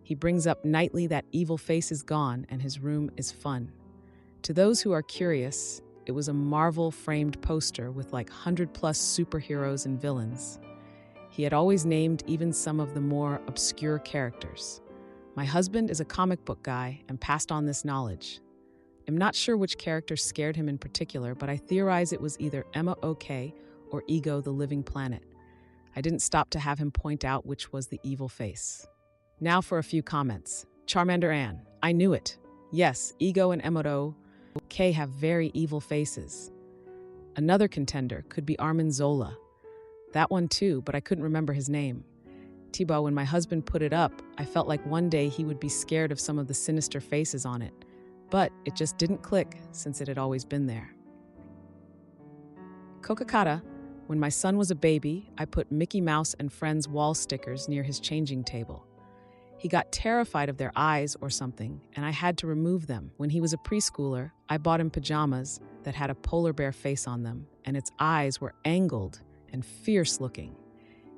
He brings up nightly that evil face is gone and his room is fun. To those who are curious, it was a Marvel framed poster with like 100+ superheroes and villains. He had always named even some of the more obscure characters. My husband is a comic book guy and passed on this knowledge. I'm not sure which character scared him in particular, but I theorize it was either Emma OK or Ego the Living Planet. I didn't stop to have him point out which was the evil face. Now for a few comments. Charmander Ann, I knew it. Yes, Ego and Emoto K have very evil faces. Another contender could be Armin Zola. That one too, but I couldn't remember his name. Thibaut, when my husband put it up, I felt like one day he would be scared of some of the sinister faces on it. But it just didn't click since it had always been there. Kokakata, when my son was a baby, I put Mickey Mouse and Friends wall stickers near his changing table. He got terrified of their eyes or something, and I had to remove them. When he was a preschooler, I bought him pajamas that had a polar bear face on them, and its eyes were angled and fierce-looking.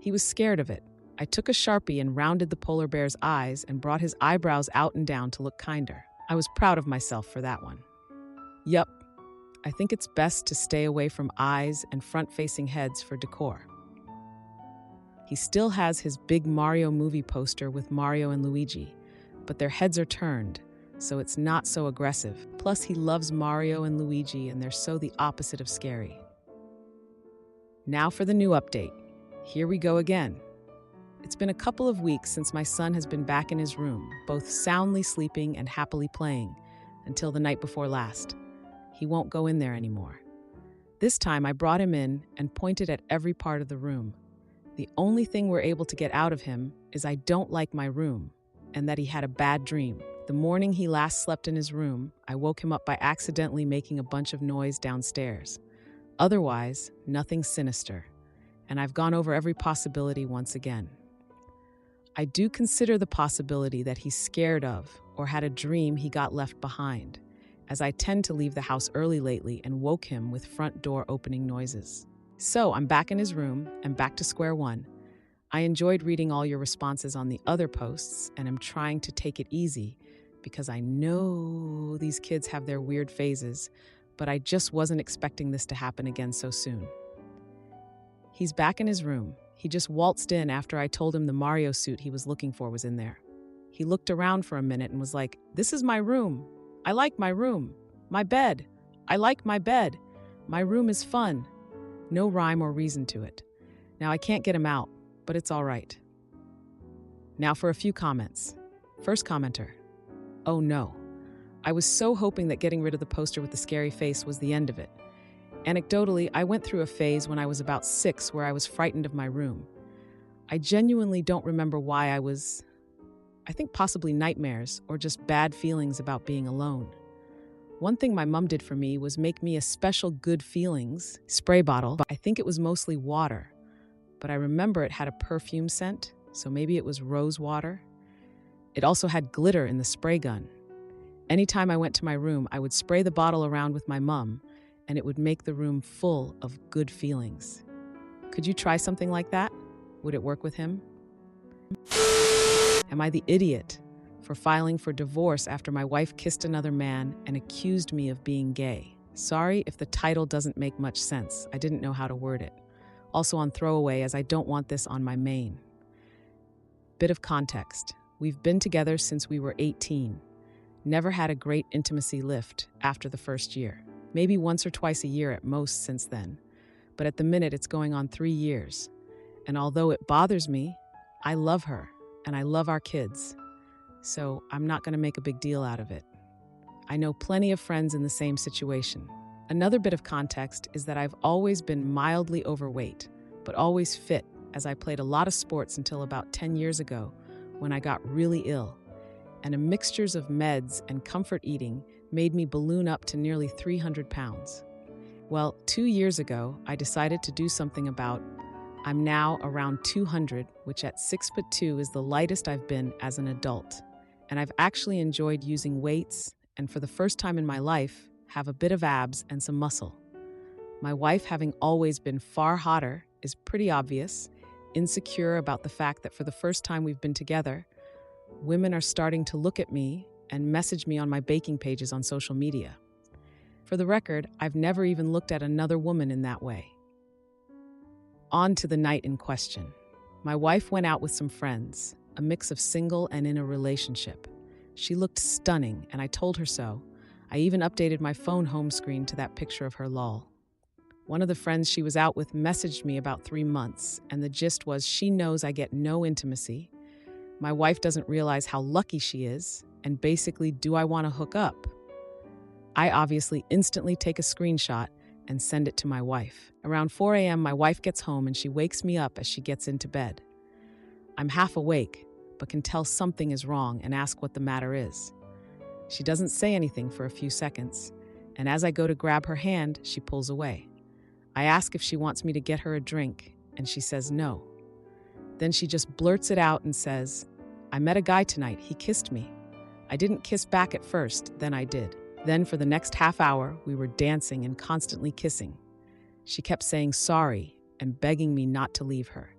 He was scared of it. I took a Sharpie and rounded the polar bear's eyes and brought his eyebrows out and down to look kinder. I was proud of myself for that one. Yup, I think it's best to stay away from eyes and front-facing heads for decor. He still has his big Mario movie poster with Mario and Luigi, but their heads are turned, so it's not so aggressive. Plus, he loves Mario and Luigi, and they're so the opposite of scary. Now for the new update. Here we go again. It's been a couple of weeks since my son has been back in his room, both soundly sleeping and happily playing, until the night before last. He won't go in there anymore. This time I brought him in and pointed at every part of the room. The only thing we're able to get out of him is I don't like my room, and that he had a bad dream. The morning he last slept in his room, I woke him up by accidentally making a bunch of noise downstairs. Otherwise, nothing sinister, and I've gone over every possibility once again. I do consider the possibility that he's scared of or had a dream he got left behind, as I tend to leave the house early lately and woke him with front door opening noises. So I'm back in his room and back to square one. I enjoyed reading all your responses on the other posts and am trying to take it easy because I know these kids have their weird phases, but I just wasn't expecting this to happen again so soon. He's back in his room. He just waltzed in after I told him the Mario suit he was looking for was in there. He looked around for a minute and was like, "This is my room. I like my room. My bed. I like my bed. My room is fun." No rhyme or reason to it. Now I can't get him out, but it's all right. Now for a few comments. First commenter. Oh no. I was so hoping that getting rid of the poster with the scary face was the end of it. Anecdotally, I went through a phase when I was about 6 where I was frightened of my room. I genuinely don't remember why I think possibly nightmares or just bad feelings about being alone. One thing my mom did for me was make me a special good feelings spray bottle. I think it was mostly water, but I remember it had a perfume scent, so maybe it was rose water. It also had glitter in the spray gun. Anytime I went to my room, I would spray the bottle around with my mom, and it would make the room full of good feelings. Could you try something like that? Would it work with him? Am I the idiot for filing for divorce after my wife kissed another man and accused me of being gay? Sorry if the title doesn't make much sense. I didn't know how to word it. Also on throwaway, as I don't want this on my main. Bit of context. We've been together since we were 18. Never had a great intimacy lift after the first year. Maybe once or twice a year at most since then. But at the minute, it's going on 3 years. And although it bothers me, I love her and I love our kids. So I'm not going to make a big deal out of it. I know plenty of friends in the same situation. Another bit of context is that I've always been mildly overweight, but always fit, as I played a lot of sports until about 10 years ago when I got really ill. And a mixtures of meds and comfort eating made me balloon up to nearly 300 pounds. Well, 2 years ago, I decided to do something about I'm now around 200, which at 6'2" is the lightest I've been as an adult. And I've actually enjoyed using weights, and for the first time in my life, have a bit of abs and some muscle. My wife, having always been far hotter, is pretty obvious, insecure about the fact that for the first time we've been together, women are starting to look at me and message me on my baking pages on social media. For the record, I've never even looked at another woman in that way. On to the night in question. My wife went out with some friends, a mix of single and in a relationship. She looked stunning, and I told her so. I even updated my phone home screen to that picture of her lol. One of the friends she was out with messaged me about 3 months, and the gist was she knows I get no intimacy. My wife doesn't realize how lucky she is, and basically, do I want to hook up? I obviously instantly take a screenshot and send it to my wife. Around 4 a.m., my wife gets home and she wakes me up as she gets into bed. I'm half awake, but can tell something is wrong and ask what the matter is. She doesn't say anything for a few seconds, and as I go to grab her hand, she pulls away. I ask if she wants me to get her a drink, and she says no. Then she just blurts it out and says, I met a guy tonight, he kissed me. I didn't kiss back at first, then I did. Then for the next half hour, we were dancing and constantly kissing. She kept saying sorry and begging me not to leave her.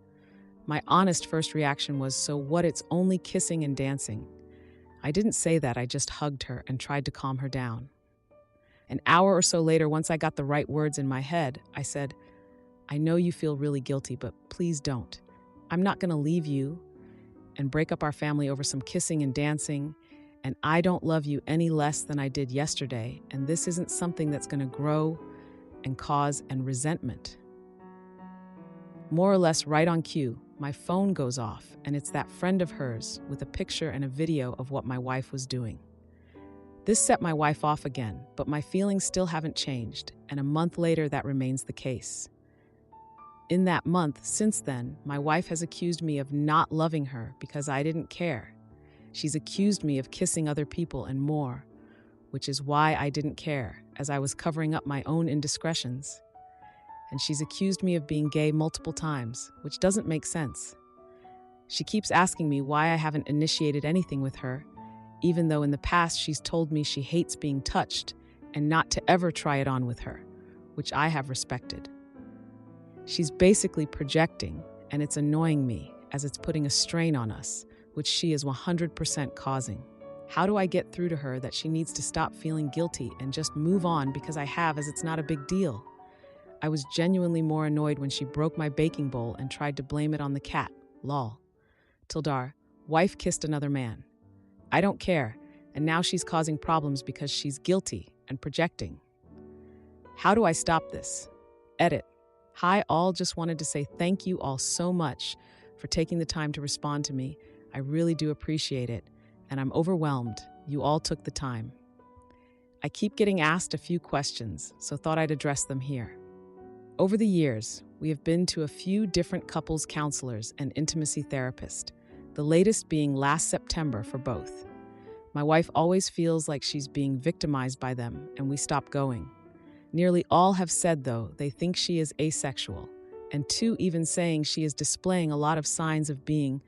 My honest first reaction was, so what, it's only kissing and dancing. I didn't say that, I just hugged her and tried to calm her down. An hour or so later, once I got the right words in my head, I said, I know you feel really guilty, but please don't. I'm not going to leave you and break up our family over some kissing and dancing, and I don't love you any less than I did yesterday, and this isn't something that's going to grow and cause resentment. More or less right on cue, my phone goes off, and it's that friend of hers with a picture and a video of what my wife was doing. This set my wife off again, but my feelings still haven't changed, and a month later that remains the case. In that month since then, my wife has accused me of not loving her because I didn't care. She's accused me of kissing other people and more, which is why I didn't care, as I was covering up my own indiscretions. And she's accused me of being gay multiple times, which doesn't make sense. She keeps asking me why I haven't initiated anything with her, even though in the past she's told me she hates being touched and not to ever try it on with her, which I have respected. She's basically projecting, and it's annoying me as it's putting a strain on us, which she is 100% causing. How do I get through to her that she needs to stop feeling guilty and just move on because I have, as it's not a big deal? I was genuinely more annoyed when she broke my baking bowl and tried to blame it on the cat. Lol. Tildar, wife kissed another man. I don't care, and now she's causing problems because she's guilty and projecting. How do I stop this? Edit. Hi all, just wanted to say thank you all so much for taking the time to respond to me. I really do appreciate it, and I'm overwhelmed. You all took the time. I keep getting asked a few questions, so thought I'd address them here. Over the years, we have been to a few different couples counselors and intimacy therapists, the latest being last September for both. My wife always feels like she's being victimized by them, and we stop going. Nearly all have said, though, they think she is asexual, and two even saying she is displaying a lot of signs of being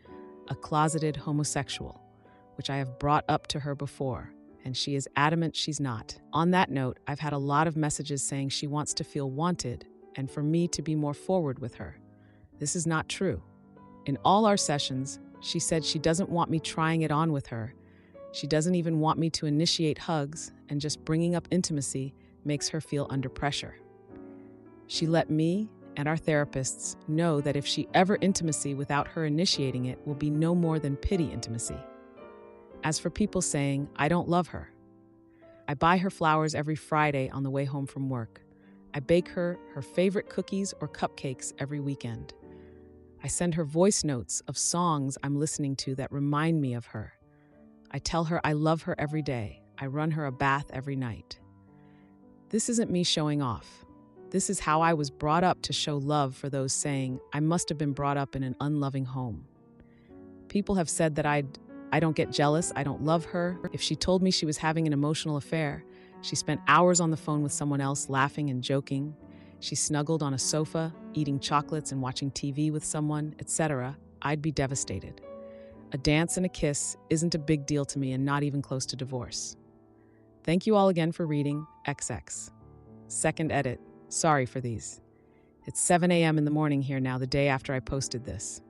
a closeted homosexual, which I have brought up to her before, and she is adamant she's not. On that note, I've had a lot of messages saying she wants to feel wanted and for me to be more forward with her. This is not true. In all our sessions, she said she doesn't want me trying it on with her. She doesn't even want me to initiate hugs, and just bringing up intimacy makes her feel under pressure. She let me and our therapists know that if she ever intimacy without her initiating it will be no more than pity intimacy. As for people saying, I don't love her, I buy her flowers every Friday on the way home from work. I bake her favorite cookies or cupcakes every weekend. I send her voice notes of songs I'm listening to that remind me of her. I tell her I love her every day. I run her a bath every night. This isn't me showing off. This is how I was brought up to show love for those saying I must have been brought up in an unloving home. People have said that I don't get jealous, I don't love her. If she told me she was having an emotional affair, she spent hours on the phone with someone else laughing and joking. She snuggled on a sofa, eating chocolates and watching TV with someone, etc., I'd be devastated. A dance and a kiss isn't a big deal to me and not even close to divorce. Thank you all again for reading. XX. Second edit. Sorry for these. It's 7 a.m. in the morning here now, the day after I posted this.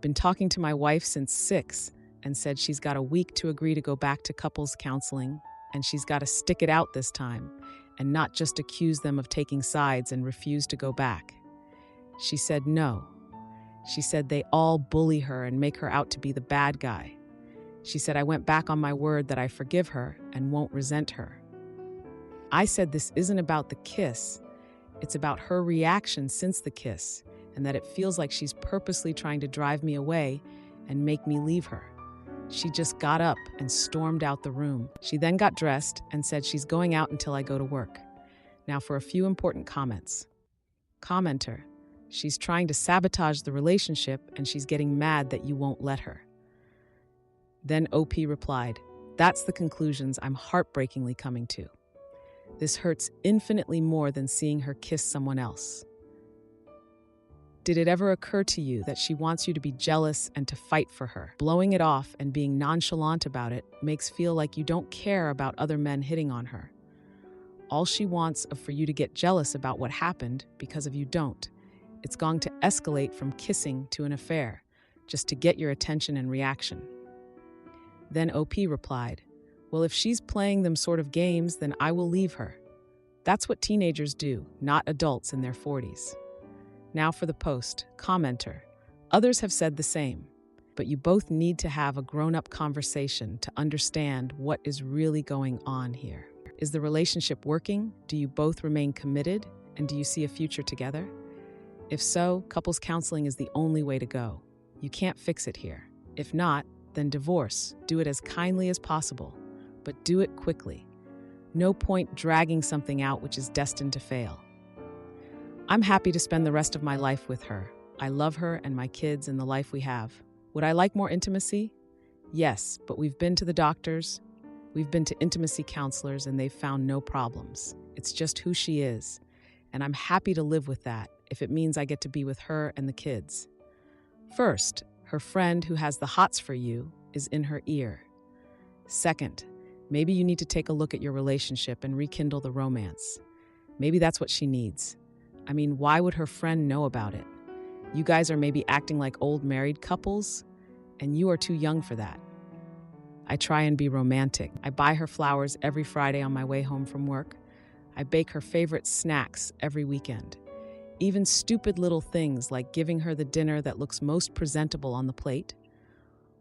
Been talking to my wife since 6 and said she's got a week to agree to go back to couples counseling, and she's got to stick it out this time and not just accuse them of taking sides and refuse to go back. She said no. She said they all bully her and make her out to be the bad guy. She said I went back on my word that I forgive her and won't resent her. I said this isn't about the kiss, it's about her reaction since the kiss, and that it feels like she's purposely trying to drive me away and make me leave her. She just got up and stormed out the room. She then got dressed and said she's going out until I go to work. Now for a few important comments. Commenter: she's trying to sabotage the relationship and she's getting mad that you won't let her. Then OP replied, that's the conclusions I'm heartbreakingly coming to. This hurts infinitely more than seeing her kiss someone else. Did it ever occur to you that she wants you to be jealous and to fight for her? Blowing it off and being nonchalant about it makes feel like you don't care about other men hitting on her. All she wants is for you to get jealous about what happened because if you don't, it's going to escalate from kissing to an affair, just to get your attention and reaction. Then OP replied, well, if she's playing them sort of games, then I will leave her. That's what teenagers do, not adults in their 40s. Now for the post. Commenter: others have said the same, but you both need to have a grown-up conversation to understand what is really going on here. Is the relationship working? Do you both remain committed? And do you see a future together? If so, couples counseling is the only way to go. You can't fix it here. If not, then divorce. Do it as kindly as possible, but do it quickly. No point dragging something out which is destined to fail. I'm happy to spend the rest of my life with her. I love her and my kids and the life we have. Would I like more intimacy? Yes, but we've been to the doctors, we've been to intimacy counselors, and they've found no problems. It's just who she is, and I'm happy to live with that if it means I get to be with her and the kids. First, her friend who has the hots for you is in her ear. Second, maybe you need to take a look at your relationship and rekindle the romance. Maybe that's what she needs. I mean, why would her friend know about it? You guys are maybe acting like old married couples, and you are too young for that. I try and be romantic. I buy her flowers every Friday on my way home from work. I bake her favorite snacks every weekend. Even stupid little things like giving her the dinner that looks most presentable on the plate.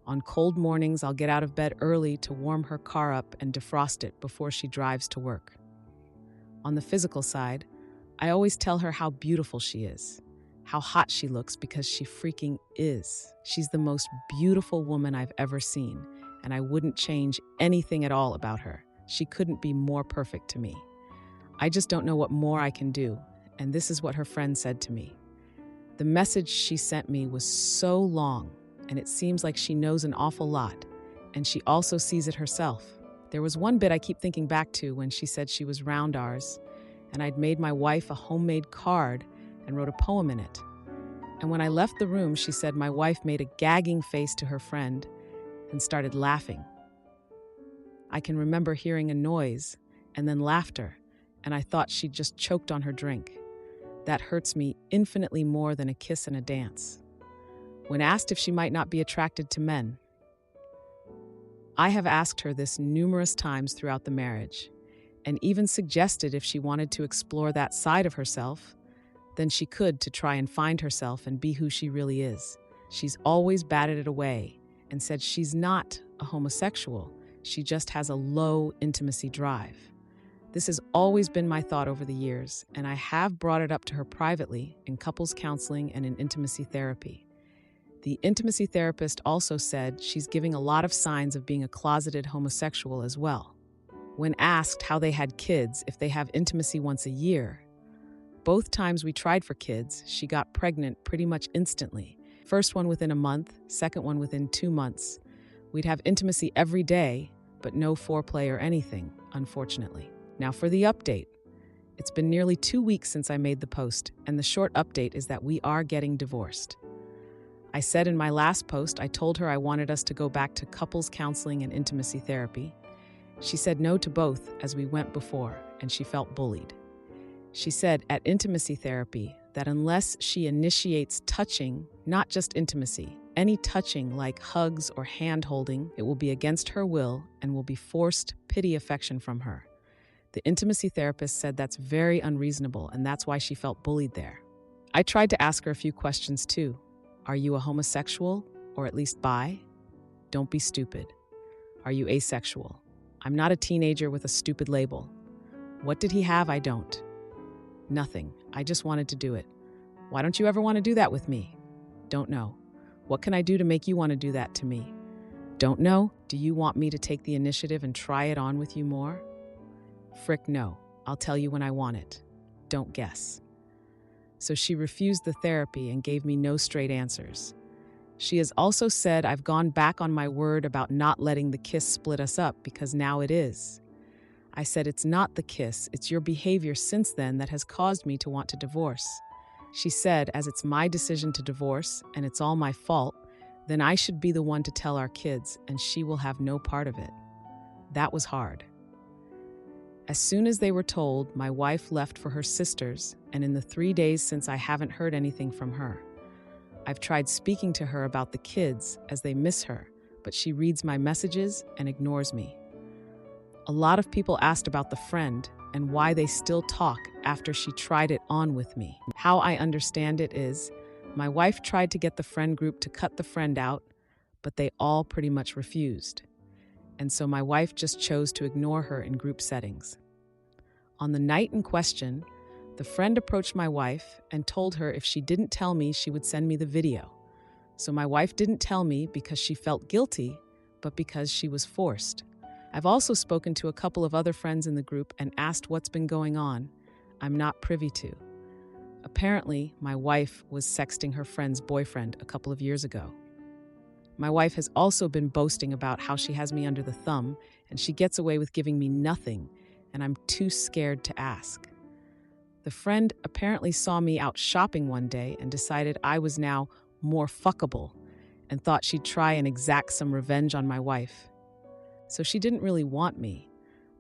On cold mornings, I'll get out of bed early to warm her car up and defrost it before she drives to work. On the physical side, I always tell her how beautiful she is, how hot she looks because she freaking is. She's the most beautiful woman I've ever seen, and I wouldn't change anything at all about her. She couldn't be more perfect to me. I just don't know what more I can do, and this is what her friend said to me. The message she sent me was so long, and it seems like she knows an awful lot, and she also sees it herself. There was one bit I keep thinking back to when she said she was round ours, and I'd made my wife a homemade card and wrote a poem in it. And when I left the room, she said my wife made a gagging face to her friend and started laughing. I can remember hearing a noise and then laughter, and I thought she'd just choked on her drink. That hurts me infinitely more than a kiss and a dance. When asked if she might not be attracted to men, I have asked her this numerous times throughout the marriage, and even suggested if she wanted to explore that side of herself, then she could, to try and find herself and be who she really is. She's always batted it away and said she's not a homosexual, she just has a low intimacy drive. This has always been my thought over the years, and I have brought it up to her privately in couples counseling and in intimacy therapy. The intimacy therapist also said she's giving a lot of signs of being a closeted homosexual as well. When asked how they had kids if they have intimacy once a year, both times we tried for kids, she got pregnant pretty much instantly. First one within a month, second one within 2 months. We'd have intimacy every day, but no foreplay or anything, unfortunately. Now for the update. It's been nearly 2 weeks since I made the post, and the short update is that we are getting divorced. I said in my last post, I told her I wanted us to go back to couples counseling and intimacy therapy. She said no to both as we went before, and she felt bullied. She said at intimacy therapy that unless she initiates touching, not just intimacy, any touching like hugs or hand-holding, it will be against her will and will be forced pity affection from her. The intimacy therapist said that's very unreasonable, and that's why she felt bullied there. I tried to ask her a few questions too. Are you a homosexual, or at least bi? Don't be stupid. Are you asexual? I'm not a teenager with a stupid label. What did he have I don't? Nothing. I just wanted to do it. Why don't you ever want to do that with me? Don't know. What can I do to make you want to do that to me? Don't know. Do you want me to take the initiative and try it on with you more? Frick no. I'll tell you when I want it. Don't guess. So she refused the therapy and gave me no straight answers. She has also said I've gone back on my word about not letting the kiss split us up because now it is. I said it's not the kiss, it's your behavior since then that has caused me to want to divorce. She said as it's my decision to divorce and it's all my fault, then I should be the one to tell our kids and she will have no part of it. That was hard. As soon as they were told, my wife left for her sister's, and in the 3 days since I haven't heard anything from her. I've tried speaking to her about the kids as they miss her, but she reads my messages and ignores me. A lot of people asked about the friend and why they still talk after she tried it on with me. How I understand it is, my wife tried to get the friend group to cut the friend out, but they all pretty much refused. And so my wife just chose to ignore her in group settings. On the night in question, the friend approached my wife and told her if she didn't tell me, she would send me the video. So my wife didn't tell me because she felt guilty, but because she was forced. I've also spoken to a couple of other friends in the group and asked what's been going on. I'm not privy to. Apparently, my wife was sexting her friend's boyfriend a couple of years ago. My wife has also been boasting about how she has me under the thumb and she gets away with giving me nothing, and I'm too scared to ask. The friend apparently saw me out shopping one day and decided I was now more fuckable and thought she'd try and exact some revenge on my wife. So she didn't really want me.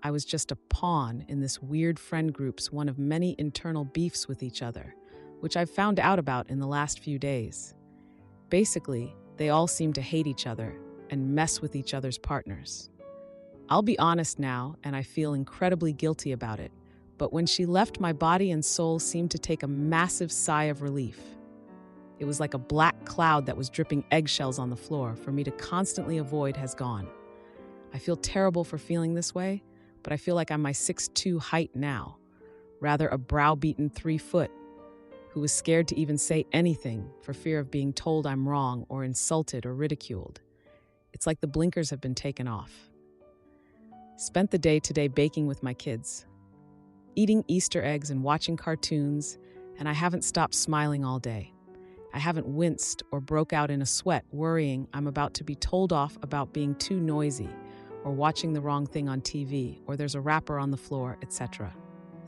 I was just a pawn in this weird friend group's one of many internal beefs with each other, which I've found out about in the last few days. Basically, they all seem to hate each other and mess with each other's partners. I'll be honest now, and I feel incredibly guilty about it, but when she left, my body and soul seemed to take a massive sigh of relief. It was like a black cloud that was dripping eggshells on the floor for me to constantly avoid has gone. I feel terrible for feeling this way, but I feel like I'm my 6'2" height now, rather a browbeaten 3 foot. who was scared to even say anything for fear of being told I'm wrong or insulted or ridiculed. It's like the blinkers have been taken off. Spent the day today baking with my kids, eating Easter eggs and watching cartoons, and I haven't stopped smiling all day. I haven't winced or broke out in a sweat worrying I'm about to be told off about being too noisy or watching the wrong thing on TV or there's a wrapper on the floor, etc.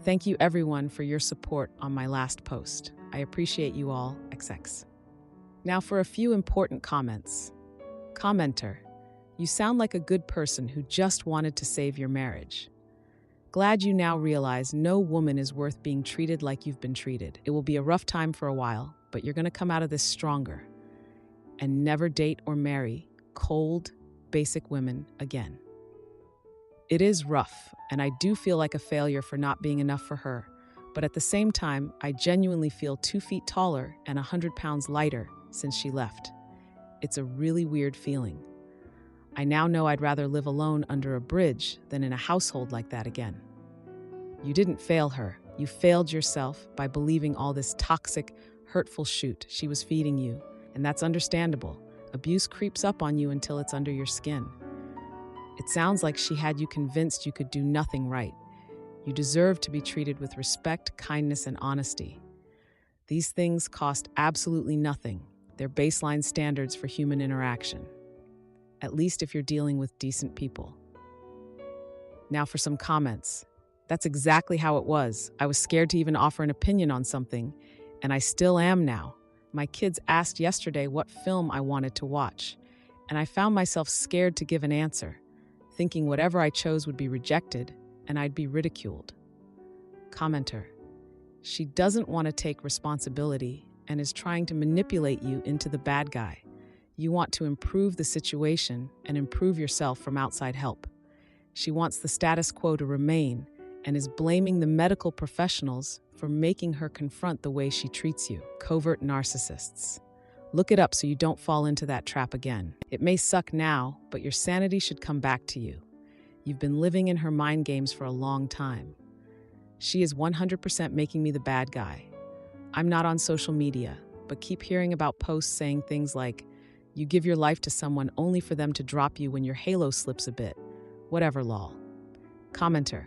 Thank you everyone for your support on my last post. I appreciate you all, XX. Now for a few important comments. Commenter, you sound like a good person who just wanted to save your marriage. Glad you now realize no woman is worth being treated like you've been treated. It will be a rough time for a while, but you're going to come out of this stronger. And never date or marry cold, basic women again. It is rough, and I do feel like a failure for not being enough for her, but at the same time, I genuinely feel 2 feet taller and 100 pounds lighter since she left. It's a really weird feeling. I now know I'd rather live alone under a bridge than in a household like that again. You didn't fail her. You failed yourself by believing all this toxic, hurtful shoot she was feeding you, and that's understandable. Abuse creeps up on you until it's under your skin. It sounds like she had you convinced you could do nothing right. You deserve to be treated with respect, kindness, and honesty. These things cost absolutely nothing. They're baseline standards for human interaction. At least if you're dealing with decent people. Now for some comments. That's exactly how it was. I was scared to even offer an opinion on something, and I still am now. My kids asked yesterday what film I wanted to watch, and I found myself scared to give an answer, thinking whatever I chose would be rejected and I'd be ridiculed. Commenter, she doesn't want to take responsibility and is trying to manipulate you into the bad guy. You want to improve the situation and improve yourself from outside help. She wants the status quo to remain and is blaming the medical professionals for making her confront the way she treats you. Covert narcissists. Look it up so you don't fall into that trap again. It may suck now, but your sanity should come back to you. You've been living in her mind games for a long time. She is 100% making me the bad guy. I'm not on social media, but keep hearing about posts saying things like, you give your life to someone only for them to drop you when your halo slips a bit. Whatever, lol. Commenter,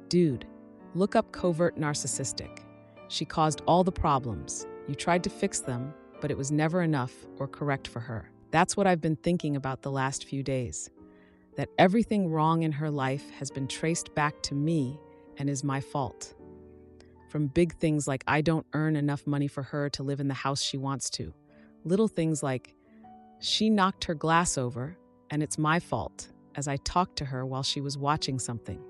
dude, look up covert narcissistic. She caused all the problems. You tried to fix them, but it was never enough or correct for her. That's what I've been thinking about the last few days. That everything wrong in her life has been traced back to me and is my fault. From big things like I don't earn enough money for her to live in the house she wants to. Little things like she knocked her glass over, and it's my fault, as I talked to her while she was watching something.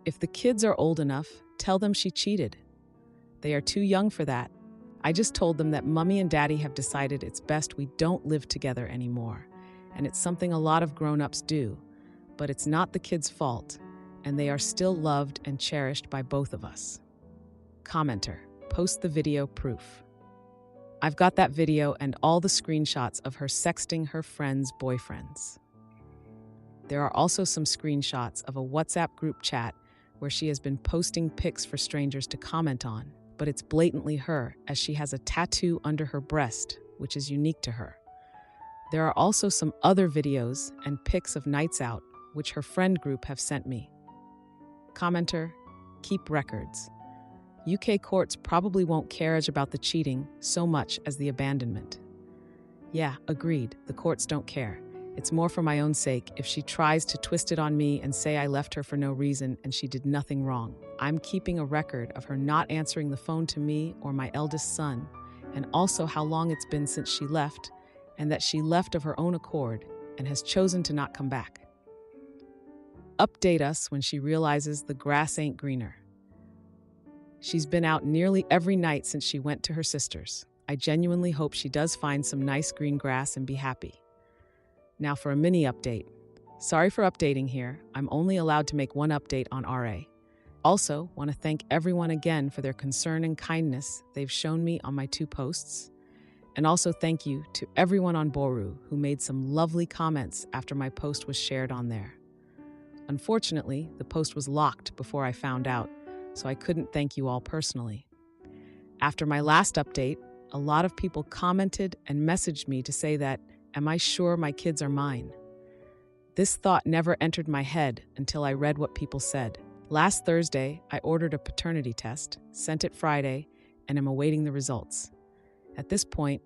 If the kids are old enough, tell them she cheated. They are too young for that. I just told them that Mommy and Daddy have decided it's best we don't live together anymore, and it's something a lot of grown-ups do, but it's not the kids' fault, and they are still loved and cherished by both of us. Commenter, post the video proof. I've got that video and all the screenshots of her sexting her friends' boyfriends. There are also some screenshots of a WhatsApp group chat where she has been posting pics for strangers to comment on, but it's blatantly her as she has a tattoo under her breast, which is unique to her. There are also some other videos and pics of nights out, which her friend group have sent me. Commenter, keep records. UK courts probably won't care about the cheating so much as the abandonment. Yeah, agreed, the courts don't care. It's more for my own sake if she tries to twist it on me and say I left her for no reason and she did nothing wrong. I'm keeping a record of her not answering the phone to me or my eldest son, and also how long it's been since she left, and that she left of her own accord and has chosen to not come back. Update us when she realizes the grass ain't greener. She's been out nearly every night since she went to her sister's. I genuinely hope she does find some nice green grass and be happy. Now for a mini update. Sorry for updating here. I'm only allowed to make one update on RA. Also, want to thank everyone again for their concern and kindness they've shown me on my 2 posts. And also thank you to everyone on Boru who made some lovely comments after my post was shared on there. Unfortunately, the post was locked before I found out, so I couldn't thank you all personally. After my last update, a lot of people commented and messaged me to say that, am I sure my kids are mine? This thought never entered my head until I read what people said. Last Thursday, I ordered a paternity test, sent it Friday, and am awaiting the results. At this point,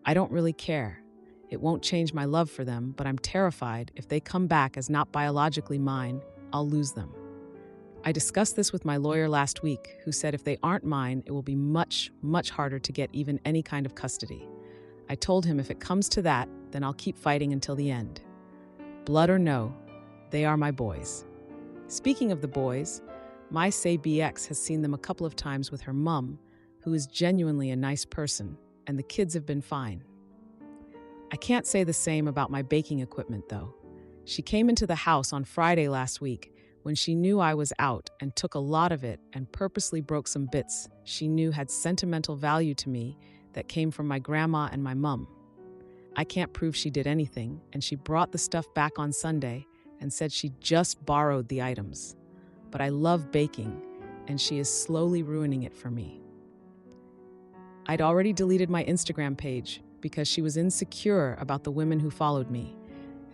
I don't really care. It won't change my love for them, but I'm terrified if they come back as not biologically mine, I'll lose them. I discussed this with my lawyer last week, who said if they aren't mine, it will be much, much harder to get even any kind of custody. I told him if it comes to that, then I'll keep fighting until the end. Blood or no, they are my boys. Speaking of the boys, my say BX has seen them a couple of times with her mum, who is genuinely a nice person, and the kids have been fine. I can't say the same about my baking equipment, though. She came into the house on Friday last week when she knew I was out and took a lot of it and purposely broke some bits she knew had sentimental value to me that came from my grandma and my mum. I can't prove she did anything, and she brought the stuff back on Sunday and said she just borrowed the items. But I love baking, and she is slowly ruining it for me. I'd already deleted my Instagram page because she was insecure about the women who followed me,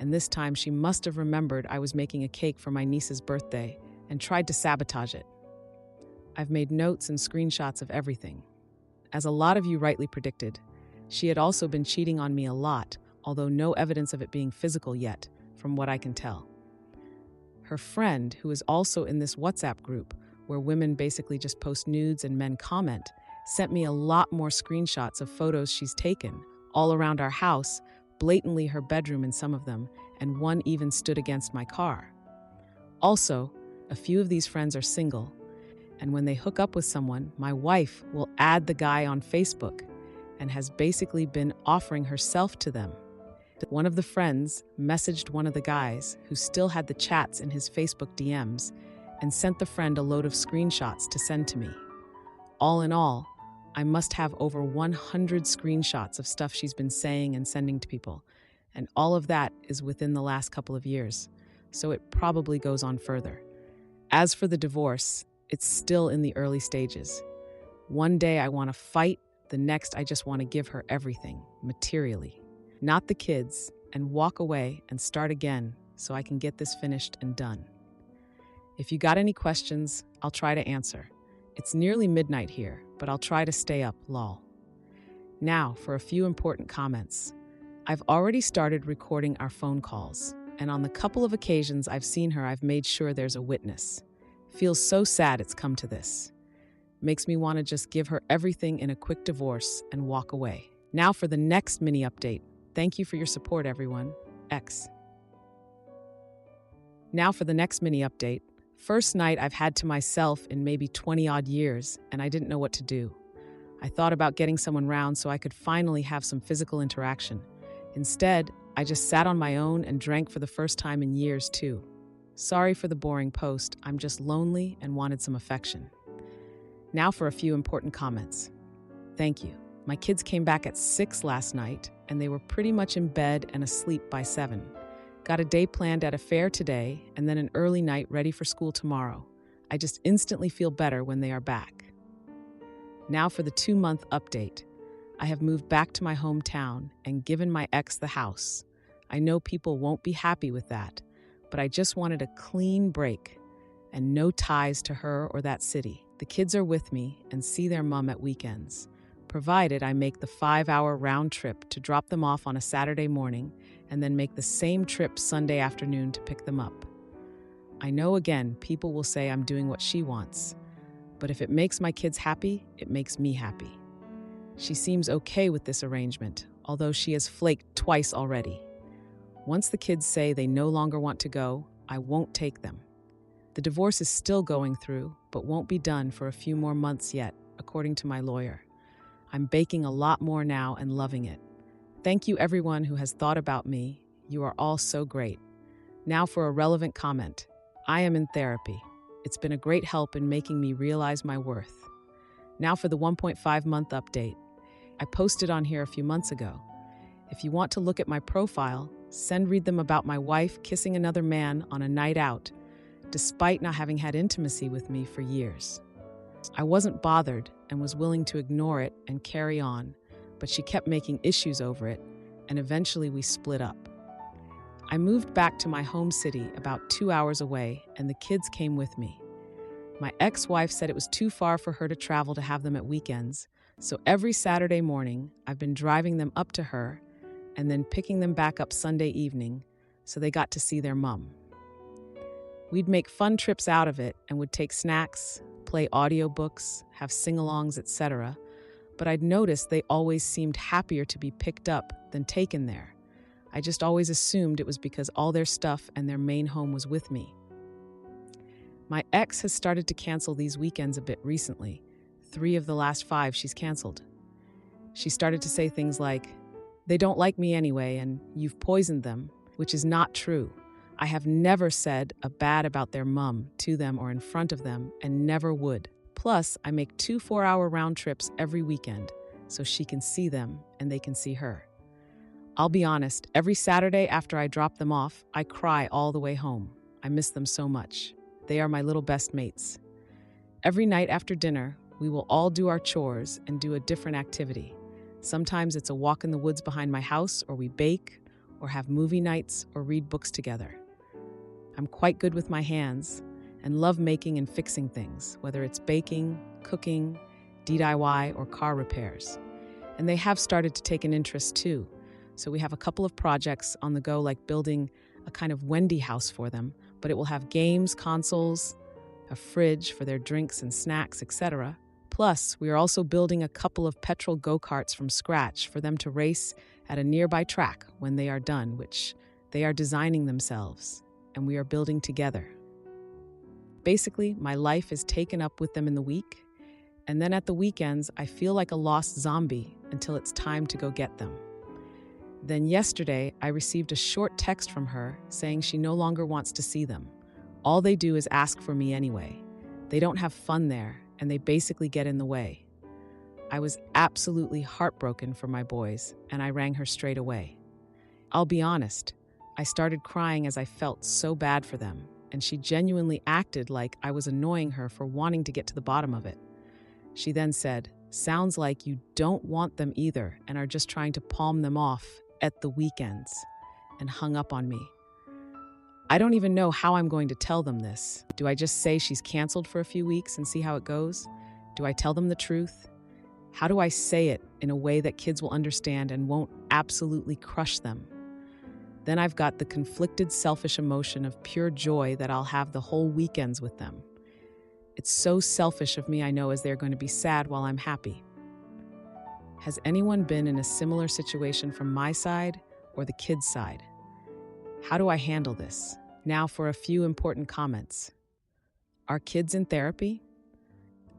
and this time she must have remembered I was making a cake for my niece's birthday and tried to sabotage it. I've made notes and screenshots of everything. As a lot of you rightly predicted, she had also been cheating on me a lot, although no evidence of it being physical yet, from what I can tell. Her friend, who is also in this WhatsApp group, where women basically just post nudes and men comment, sent me a lot more screenshots of photos she's taken, all around our house, blatantly her bedroom in some of them, and one even stood against my car. Also, a few of these friends are single, and when they hook up with someone, my wife will add the guy on Facebook and has basically been offering herself to them. One of the friends messaged one of the guys who still had the chats in his Facebook DMs and sent the friend a load of screenshots to send to me. All in all, I must have over 100 screenshots of stuff she's been saying and sending to people, and all of that is within the last couple of years, so it probably goes on further. As for the divorce, it's still in the early stages. One day I want to fight, the next I just want to give her everything, materially. Not the kids, and walk away and start again so I can get this finished and done. If you got any questions, I'll try to answer. It's nearly midnight here, but I'll try to stay up, lol. Now for a few important comments. I've already started recording our phone calls, and on the couple of occasions I've seen her, I've made sure there's a witness. Feels so sad it's come to this. Makes me want to just give her everything in a quick divorce and walk away. Now for the next mini update. Thank you for your support, everyone. X. Now for the next mini update. First night I've had to myself in maybe 20 odd years, and I didn't know what to do. I thought about getting someone round so I could finally have some physical interaction. Instead, I just sat on my own and drank for the first time in years too. Sorry for the boring post, I'm just lonely and wanted some affection. Now for a few important comments. Thank you. My kids came back at 6 last night, and they were pretty much in bed and asleep by 7. Got a day planned at a fair today, and then an early night ready for school tomorrow. I just instantly feel better when they are back. Now for the 2-month update. I have moved back to my hometown and given my ex the house. I know people won't be happy with that, but I just wanted a clean break and no ties to her or that city. The kids are with me and see their mom at weekends, provided I make the 5-hour round trip to drop them off on a Saturday morning and then make the same trip Sunday afternoon to pick them up. I know again, people will say I'm doing what she wants, but if it makes my kids happy, it makes me happy. She seems okay with this arrangement, although she has flaked twice already. Once the kids say they no longer want to go, I won't take them. The divorce is still going through, but won't be done for a few more months yet, according to my lawyer. I'm baking a lot more now and loving it. Thank you everyone who has thought about me. You are all so great. Now for a relevant comment. I am in therapy. It's been a great help in making me realize my worth. Now for the 1.5-month update. I posted on here a few months ago. If you want to look at my profile, read them about my wife kissing another man on a night out, despite not having had intimacy with me for years. I wasn't bothered and was willing to ignore it and carry on, but she kept making issues over it, and eventually we split up. I moved back to my home city about 2 hours away, and the kids came with me. My ex-wife said it was too far for her to travel to have them at weekends, so every Saturday morning, I've been driving them up to her and then picking them back up Sunday evening so they got to see their mom. We'd make fun trips out of it and would take snacks, play audiobooks, have sing-alongs, etc., but I'd noticed they always seemed happier to be picked up than taken there. I just always assumed it was because all their stuff and their main home was with me. My ex has started to cancel these weekends a bit recently. 3 of the last 5 she's canceled. She started to say things like, "They don't like me anyway, and you've poisoned them," which is not true. I have never said a bad about their mum to them or in front of them, and never would. Plus, I make 2 4-hour round trips every weekend, so she can see them and they can see her. I'll be honest, every Saturday after I drop them off, I cry all the way home. I miss them so much. They are my little best mates. Every night after dinner, we will all do our chores and do a different activity. Sometimes it's a walk in the woods behind my house, or we bake, or have movie nights, or read books together. I'm quite good with my hands and love making and fixing things, whether it's baking, cooking, DIY, or car repairs. And they have started to take an interest too. So we have a couple of projects on the go, like building a kind of Wendy house for them, but it will have games, consoles, a fridge for their drinks and snacks, etc. Plus, we are also building a couple of petrol go-karts from scratch for them to race at a nearby track when they are done, which they are designing themselves, and we are building together. Basically, my life is taken up with them in the week, and then at the weekends, I feel like a lost zombie until it's time to go get them. Then yesterday, I received a short text from her saying she no longer wants to see them. All they do is ask for me anyway. They don't have fun there, and they basically get in the way. I was absolutely heartbroken for my boys, and I rang her straight away. I'll be honest, I started crying as I felt so bad for them, and she genuinely acted like I was annoying her for wanting to get to the bottom of it. She then said, "Sounds like you don't want them either and are just trying to palm them off at the weekends," and hung up on me. I don't even know how I'm going to tell them this. Do I just say she's canceled for a few weeks and see how it goes? Do I tell them the truth? How do I say it in a way that kids will understand and won't absolutely crush them? Then I've got the conflicted, selfish emotion of pure joy that I'll have the whole weekends with them. It's so selfish of me, I know, as they're going to be sad while I'm happy. Has anyone been in a similar situation from my side or the kids' side? How do I handle this? Now for a few important comments. Are kids in therapy?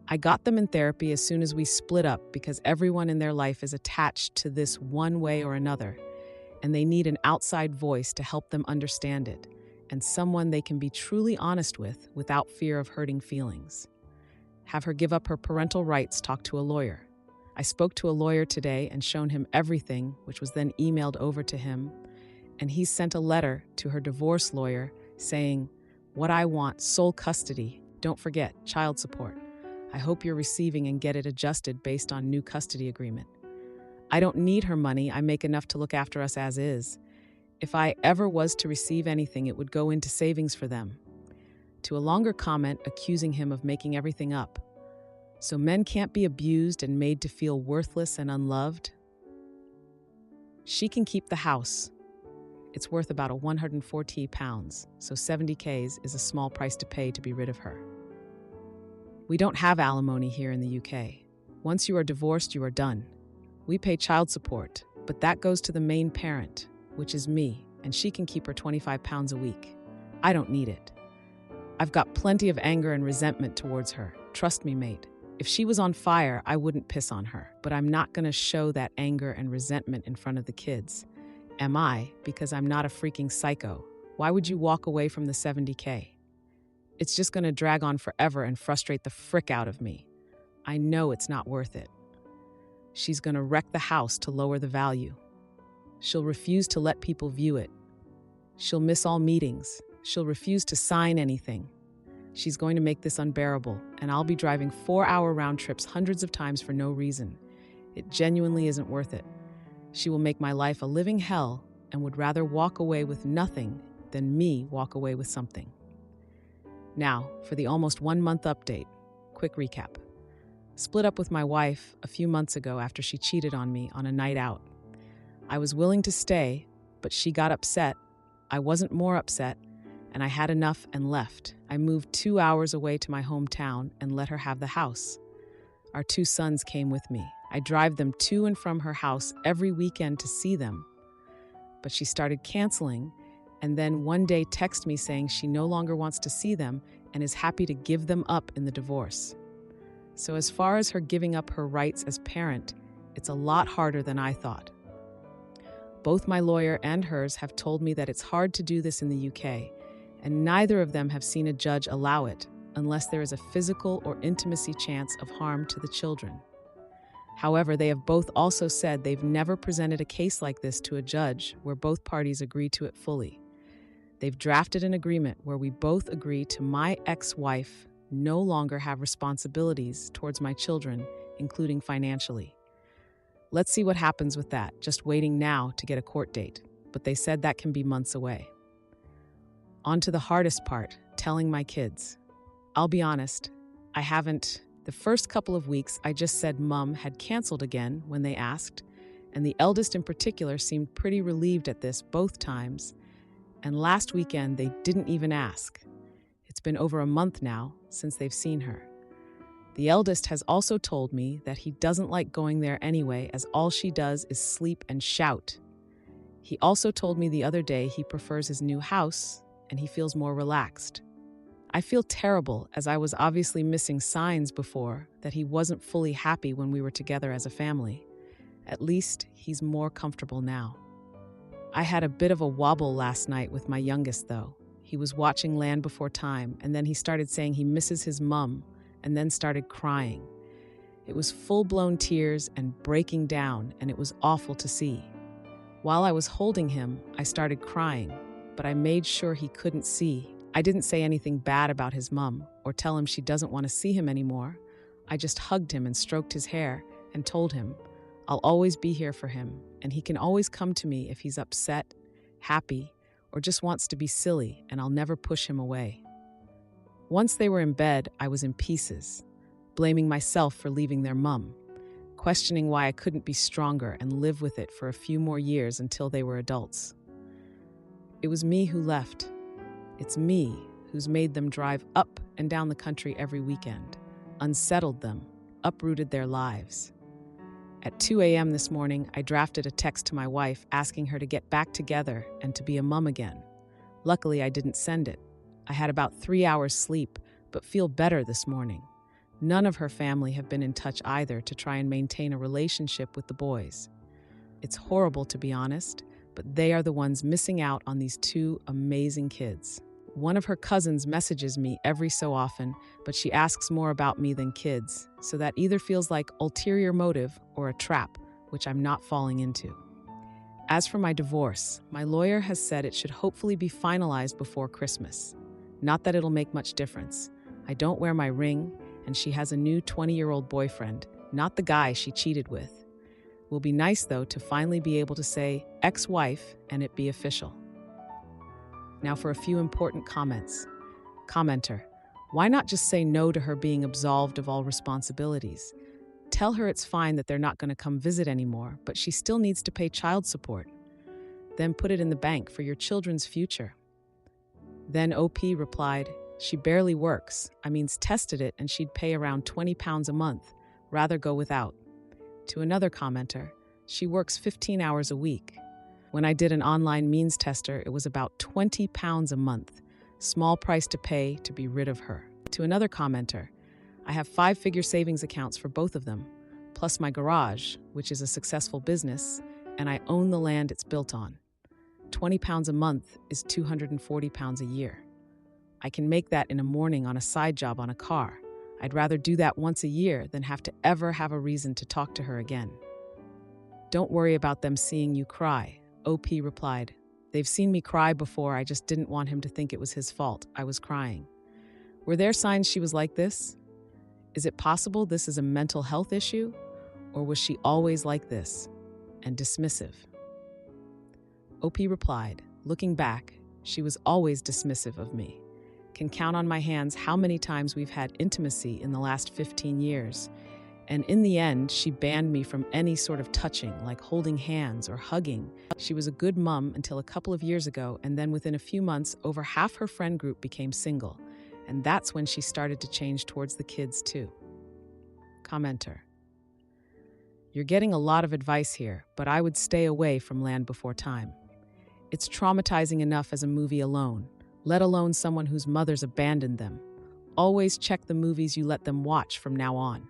I got them in therapy as soon as we split up because everyone in their life is attached to this one way or another, and they need an outside voice to help them understand it, and someone they can be truly honest with without fear of hurting feelings. Have her give up her parental rights, talk to a lawyer. I spoke to a lawyer today and shown him everything, which was then emailed over to him, and he sent a letter to her divorce lawyer saying, "What I want, sole custody. Don't forget, child support. I hope you're receiving and get it adjusted based on new custody agreement. I don't need her money. I make enough to look after us as is. If I ever was to receive anything, it would go into savings for them." To a longer comment accusing him of making everything up. So men can't be abused and made to feel worthless and unloved? She can keep the house. It's worth about £140, so £70K is a small price to pay to be rid of her. We don't have alimony here in the UK. Once you are divorced, you are done. We pay child support, but that goes to the main parent, which is me, and she can keep her £25 a week. I don't need it. I've got plenty of anger and resentment towards her. Trust me, mate. If she was on fire, I wouldn't piss on her, but I'm not going to show that anger and resentment in front of the kids. Am I? Because I'm not a freaking psycho. Why would you walk away from the £70K? It's just going to drag on forever and frustrate the frick out of me. I know it's not worth it. She's going to wreck the house to lower the value. She'll refuse to let people view it. She'll miss all meetings. She'll refuse to sign anything. She's going to make this unbearable, and I'll be driving 4-hour round trips hundreds of times for no reason. It genuinely isn't worth it. She will make my life a living hell and would rather walk away with nothing than me walk away with something. Now, for the almost 1-month update. Quick recap. Split up with my wife a few months ago after she cheated on me on a night out. I was willing to stay, but she got upset. I wasn't more upset, and I had enough and left. I moved 2 hours away to my hometown and let her have the house. Our 2 sons came with me. I drive them to and from her house every weekend to see them. But she started canceling, and then one day texted me saying she no longer wants to see them and is happy to give them up in the divorce. So as far as her giving up her rights as parent, it's a lot harder than I thought. Both my lawyer and hers have told me that it's hard to do this in the UK, and neither of them have seen a judge allow it unless there is a physical or intimacy chance of harm to the children. However, they have both also said they've never presented a case like this to a judge where both parties agree to it fully. They've drafted an agreement where we both agree to my ex-wife no longer have responsibilities towards my children, including financially. Let's see what happens with that, just waiting now to get a court date, but they said that can be months away. On to the hardest part, telling my kids. I'll be honest, I haven't. The first couple of weeks, I just said Mum had canceled again when they asked, and the eldest in particular seemed pretty relieved at this both times, and last weekend they didn't even ask. It's been over a month now since they've seen her. The eldest has also told me that he doesn't like going there anyway, as all she does is sleep and shout. He also told me the other day he prefers his new house and he feels more relaxed. I feel terrible, as I was obviously missing signs before that he wasn't fully happy when we were together as a family. At least he's more comfortable now. I had a bit of a wobble last night with my youngest, though. He was watching Land Before Time, and then he started saying he misses his mum, and then started crying. It was full-blown tears and breaking down, and it was awful to see. While I was holding him, I started crying, but I made sure he couldn't see. I didn't say anything bad about his mum or tell him she doesn't want to see him anymore. I just hugged him and stroked his hair and told him I'll always be here for him, and he can always come to me if he's upset, happy, or just wants to be silly, and I'll never push him away. Once they were in bed, I was in pieces, blaming myself for leaving their mum, questioning why I couldn't be stronger and live with it for a few more years until they were adults. It was me who left. It's me who's made them drive up and down the country every weekend, unsettled them, uprooted their lives. At 2 a.m. this morning, I drafted a text to my wife asking her to get back together and to be a mum again. Luckily, I didn't send it. I had about 3 hours sleep, but feel better this morning. None of her family have been in touch either to try and maintain a relationship with the boys. It's horrible, to be honest, but they are the ones missing out on these 2 amazing kids. One of her cousins messages me every so often, but she asks more about me than kids, so that either feels like ulterior motive or a trap, which I'm not falling into. As for my divorce, my lawyer has said it should hopefully be finalized before Christmas. Not that it'll make much difference. I don't wear my ring, and she has a new 20-year-old boyfriend, not the guy she cheated with. Will be nice, though, to finally be able to say ex-wife and it be official. Now for a few important comments. Commenter, why not just say no to her being absolved of all responsibilities? Tell her it's fine that they're not going to come visit anymore, but she still needs to pay child support. Then put it in the bank for your children's future. Then OP replied, she barely works. I mean, tested it and she'd pay around £20 a month. Rather go without. To another commenter, she works 15 hours a week. When I did an online means tester, it was about £20 a month. Small price to pay to be rid of her. To another commenter, I have 5-figure savings accounts for both of them, plus my garage, which is a successful business, and I own the land it's built on. £20 a month is £240 a year. I can make that in a morning on a side job on a car. I'd rather do that once a year than have to ever have a reason to talk to her again. Don't worry about them seeing you cry. OP replied, they've seen me cry before, I just didn't want him to think it was his fault. I was crying. Were there signs she was like this? Is it possible this is a mental health issue? Or was she always like this and dismissive? OP replied, looking back, she was always dismissive of me. Can count on my hands how many times we've had intimacy in the last 15 years. And in the end, she banned me from any sort of touching, like holding hands or hugging. She was a good mom until a couple of years ago, and then within a few months, over half her friend group became single. And that's when she started to change towards the kids too. Commenter: you're getting a lot of advice here, but I would stay away from Land Before Time. It's traumatizing enough as a movie alone, let alone someone whose mothers abandoned them. Always check the movies you let them watch from now on.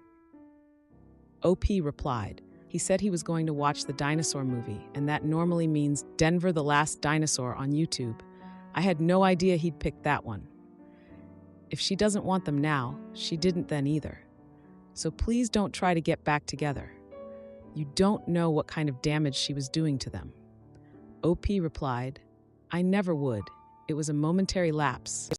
OP replied, he said he was going to watch the dinosaur movie, and that normally means Denver the Last Dinosaur on YouTube. I had no idea he'd picked that one. If she doesn't want them now, she didn't then either. So please don't try to get back together. You don't know what kind of damage she was doing to them. OP replied, I never would. It was a momentary lapse.